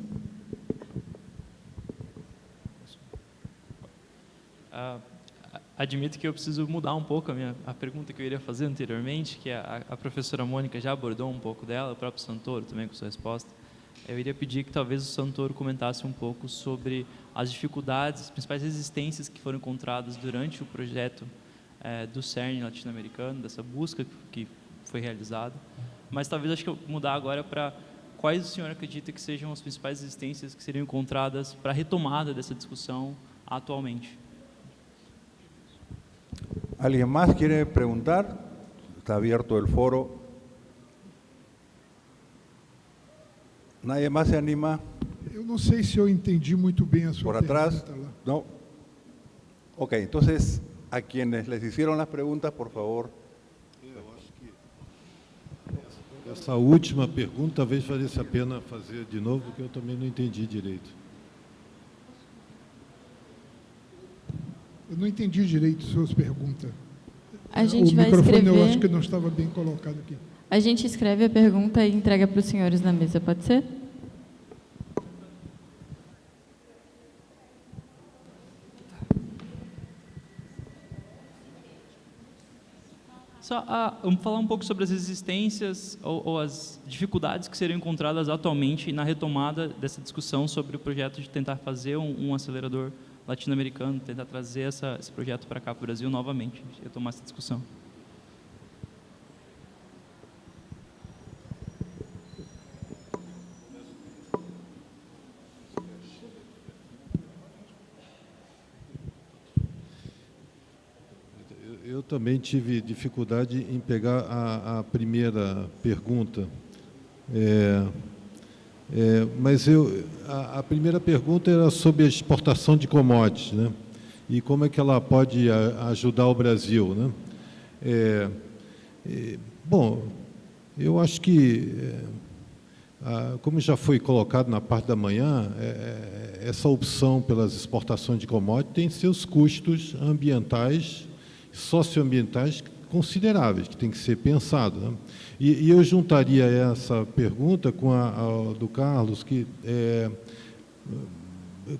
Admito que eu preciso mudar um pouco a pergunta que eu iria fazer anteriormente, que a professora Mônica já abordou um pouco dela, o próprio Santoro também com sua resposta. Eu iria pedir que talvez o Santoro comentasse um pouco sobre as dificuldades, as principais resistências que foram encontradas durante o projeto do CERN latino-americano, dessa busca que foi realizada. Mas talvez acho que eu mudar agora para quais o senhor acredita que sejam as principais resistências que seriam encontradas para a retomada dessa discussão atualmente. ¿Alguien más quiere preguntar? Está abierto el foro. ¿Nadie más se anima? Eu não sei se eu entendi muito bem a sua ¿Por atrás? pergunta lá. No. Ok, entonces, a quienes les hicieron las preguntas, por favor. Essa última pergunta talvez valesse a pena fazer de novo, porque eu também não entendi direito. Eu não entendi direito suas perguntas. A gente o vai microfone escrever... eu acho que não estava bem colocado aqui. A gente escreve a pergunta e entrega para os senhores na mesa, pode ser? Vamos falar um pouco sobre as resistências ou as dificuldades que seriam encontradas atualmente na retomada dessa discussão sobre o projeto de tentar fazer um acelerador latino-americano, tentar trazer esse projeto para cá, para o Brasil, novamente, retomar essa discussão. Eu também tive dificuldade em pegar a primeira pergunta, mas a primeira pergunta era sobre a exportação de commodities, né? E como é que ela pode ajudar o Brasil, né? Bom, eu acho que, como já foi colocado na parte da manhã, essa opção pelas exportações de commodities tem seus custos ambientais, socioambientais consideráveis, que tem que ser pensado, né? E eu juntaria essa pergunta com a do Carlos, que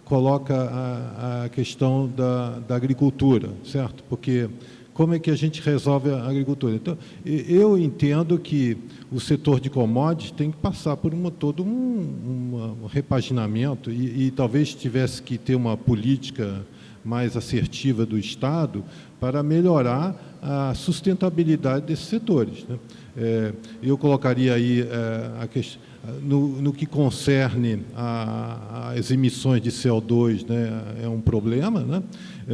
coloca a questão da agricultura, certo? Porque como é que a gente resolve a agricultura? Então, eu entendo que o setor de commodities tem que passar por todo um repaginamento e talvez tivesse que ter uma política mais assertiva do Estado para melhorar a sustentabilidade desses setores, né? Eu colocaria aí a questão no que concerne às emissões de CO2, né, é um problema, né?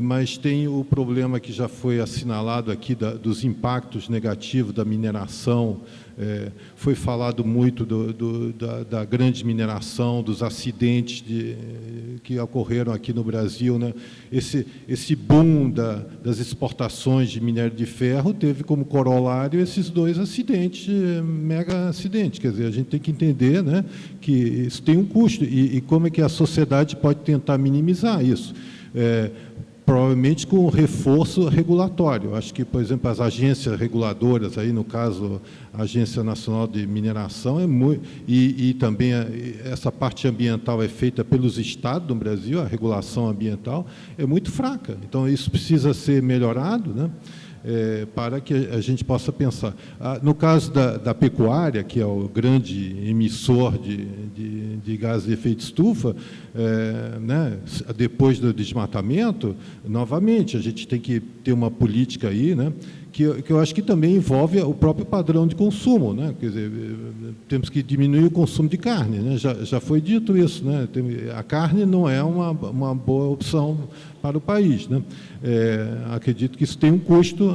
Mas tem o problema que já foi assinalado aqui dos impactos negativos da mineração. Foi falado muito da grande mineração, dos acidentes que ocorreram aqui no Brasil, né? Esse boom das exportações de minério de ferro teve como corolário esses dois acidentes, mega acidentes. Quer dizer, a gente tem que entender, né, que isso tem um custo e como é que a sociedade pode tentar minimizar isso. Provavelmente com um reforço regulatório. Acho que, por exemplo, as agências reguladoras, aí no caso a Agência Nacional de Mineração, e também essa parte ambiental é feita pelos estados do Brasil, a regulação ambiental é muito fraca. Então, isso precisa ser melhorado, né? Para que a gente possa pensar. No caso da pecuária, que é o grande emissor de gases de efeito estufa, né, depois do desmatamento, novamente, a gente tem que ter uma política aí, né, que eu acho que também envolve o próprio padrão de consumo, né? Quer dizer, temos que diminuir o consumo de carne, né? Já foi dito isso, né? A carne não é uma boa opção para o país, né? Acredito que isso tem um custo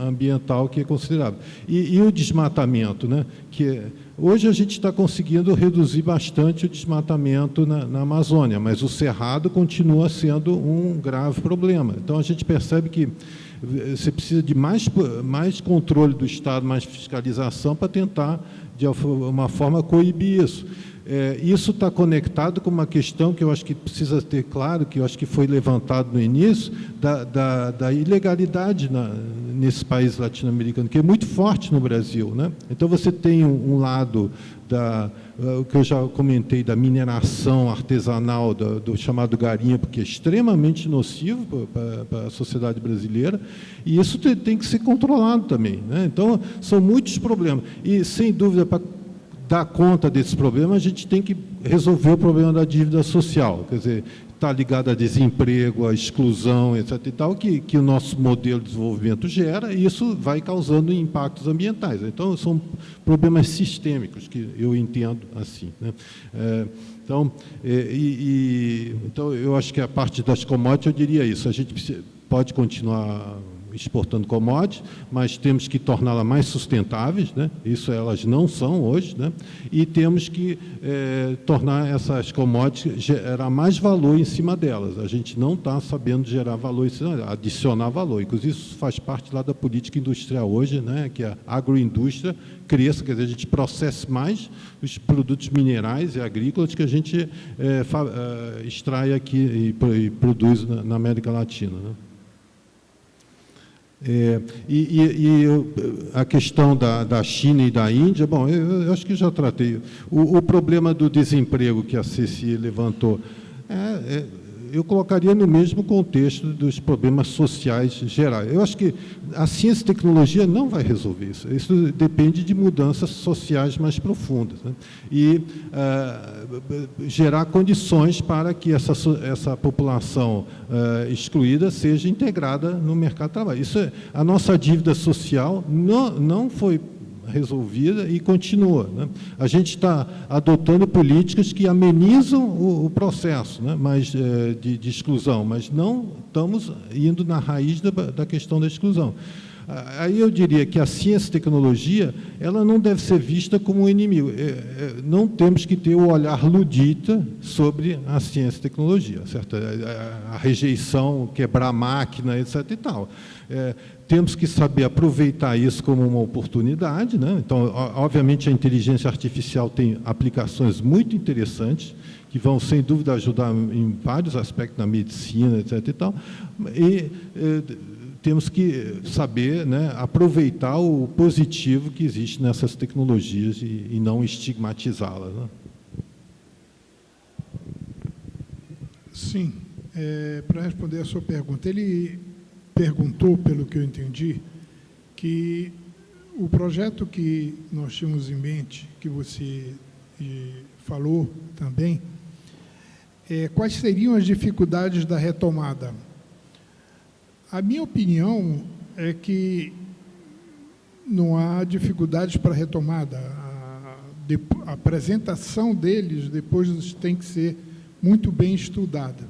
ambiental que é considerável. E o desmatamento, né? Que hoje a gente está conseguindo reduzir bastante o desmatamento na Amazônia, mas o cerrado continua sendo um grave problema. Então, a gente percebe que você precisa de mais controle do Estado, mais fiscalização para tentar, de uma forma, coibir isso. Isso está conectado com uma questão que eu acho que precisa ter claro, que eu acho que foi levantado no início, da ilegalidade nesse país latino-americano, que é muito forte no Brasil, né? Então, você tem um lado o que eu já comentei, da mineração artesanal, do chamado garimpo, que é extremamente nocivo para a sociedade brasileira, e isso tem que ser controlado também, né? Então, são muitos problemas. E, sem dúvida, para dar conta desse problema, a gente tem que resolver o problema da dívida social, quer dizer, está ligado a desemprego, a exclusão, etc. e tal, que o nosso modelo de desenvolvimento gera, e isso vai causando impactos ambientais. Então, são problemas sistêmicos, que eu entendo assim, né? Então, eu acho que a parte das commodities, eu diria isso, a gente pode continuar exportando commodities, mas temos que torná-las mais sustentáveis, né? Isso elas não são hoje, né? E temos que tornar essas commodities, gerar mais valor em cima delas. A gente não está sabendo gerar valor, adicionar valor. Inclusive, isso faz parte lá da política industrial hoje, né? Que a agroindústria cresça, quer dizer, a gente processe mais os produtos minerais e agrícolas que a gente extrai aqui e produz na América Latina, né? A questão da China e da Índia, bom, eu acho que já tratei. O problema do desemprego que a Ceci levantou, eu colocaria no mesmo contexto dos problemas sociais gerais. Eu acho que a ciência e tecnologia não vai resolver isso. Isso depende de mudanças sociais mais profundas, né? E gerar condições para que essa população excluída seja integrada no mercado de trabalho. A nossa dívida social não foi resolvida e continua, né? A gente está adotando políticas que amenizam o processo, né, de exclusão, mas não estamos indo na raiz da questão da exclusão. Aí eu diria que a ciência e tecnologia, ela não deve ser vista como um inimigo. Não temos que ter o olhar ludita sobre a ciência e tecnologia, certo? A rejeição, quebrar a máquina, etc. e tal. Temos que saber aproveitar isso como uma oportunidade, né? Então, obviamente, a inteligência artificial tem aplicações muito interessantes, que vão, sem dúvida, ajudar em vários aspectos na medicina, etc. e tal. Temos que saber, né, aproveitar o positivo que existe nessas tecnologias e não estigmatizá-las, né? Sim, para responder a sua pergunta, ele perguntou, pelo que eu entendi, que o projeto que nós tínhamos em mente, que você falou também, quais seriam as dificuldades da retomada? A minha opinião é que não há dificuldades para a retomada. A apresentação deles depois tem que ser muito bem estudada.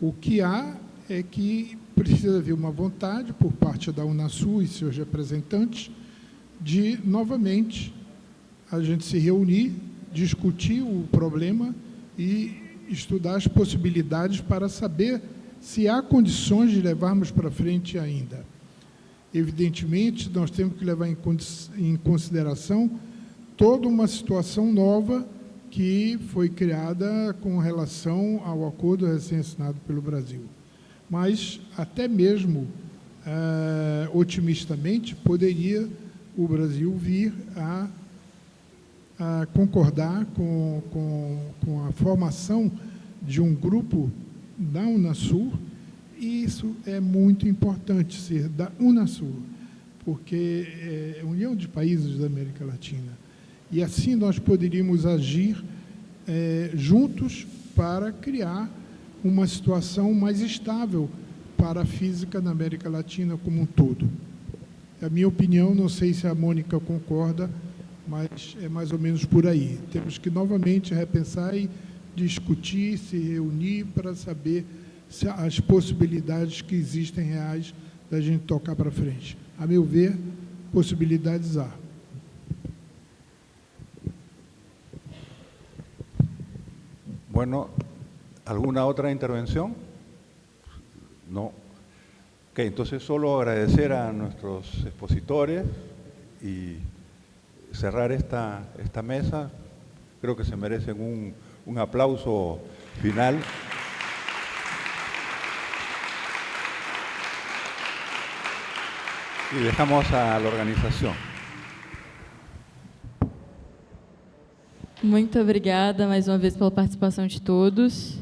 O que há é que precisa haver uma vontade por parte da Unasul e seus representantes de, novamente, a gente se reunir, discutir o problema e estudar as possibilidades para saber se há condições de levarmos para frente ainda. Evidentemente, nós temos que levar em consideração toda uma situação nova que foi criada com relação ao acordo recém-assinado pelo Brasil. Mas, até mesmo, otimistamente, poderia o Brasil vir a concordar com a formação de um grupo da Unasul, e isso é muito importante, ser da Unasul, porque é a União de Países da América Latina. E assim nós poderíamos agir juntos para criar uma situação mais estável para a física na América Latina como um todo. A minha opinião, não sei se a Mônica concorda, mas é mais ou menos por aí. Temos que novamente repensar e discutir, se reunir para saber se as possibilidades que existem reais da gente tocar para frente. A meu ver, possibilidades há. Bueno, ¿alguna otra intervención? No. Ok, entonces solo agradecer a nuestros expositores y cerrar esta mesa. Creo que se merecen un aplauso final. Y dejamos a la organização. Muito obrigada mais uma vez pela participação de todos.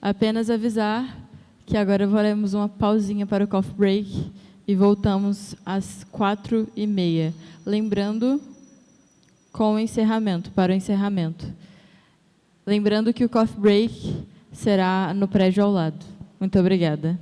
Apenas avisar que agora faremos uma pausinha para o coffee break e voltamos às 4h30. Lembrando, com o encerramento, para o encerramento. Lembrando que o coffee break será no prédio ao lado. Muito obrigada.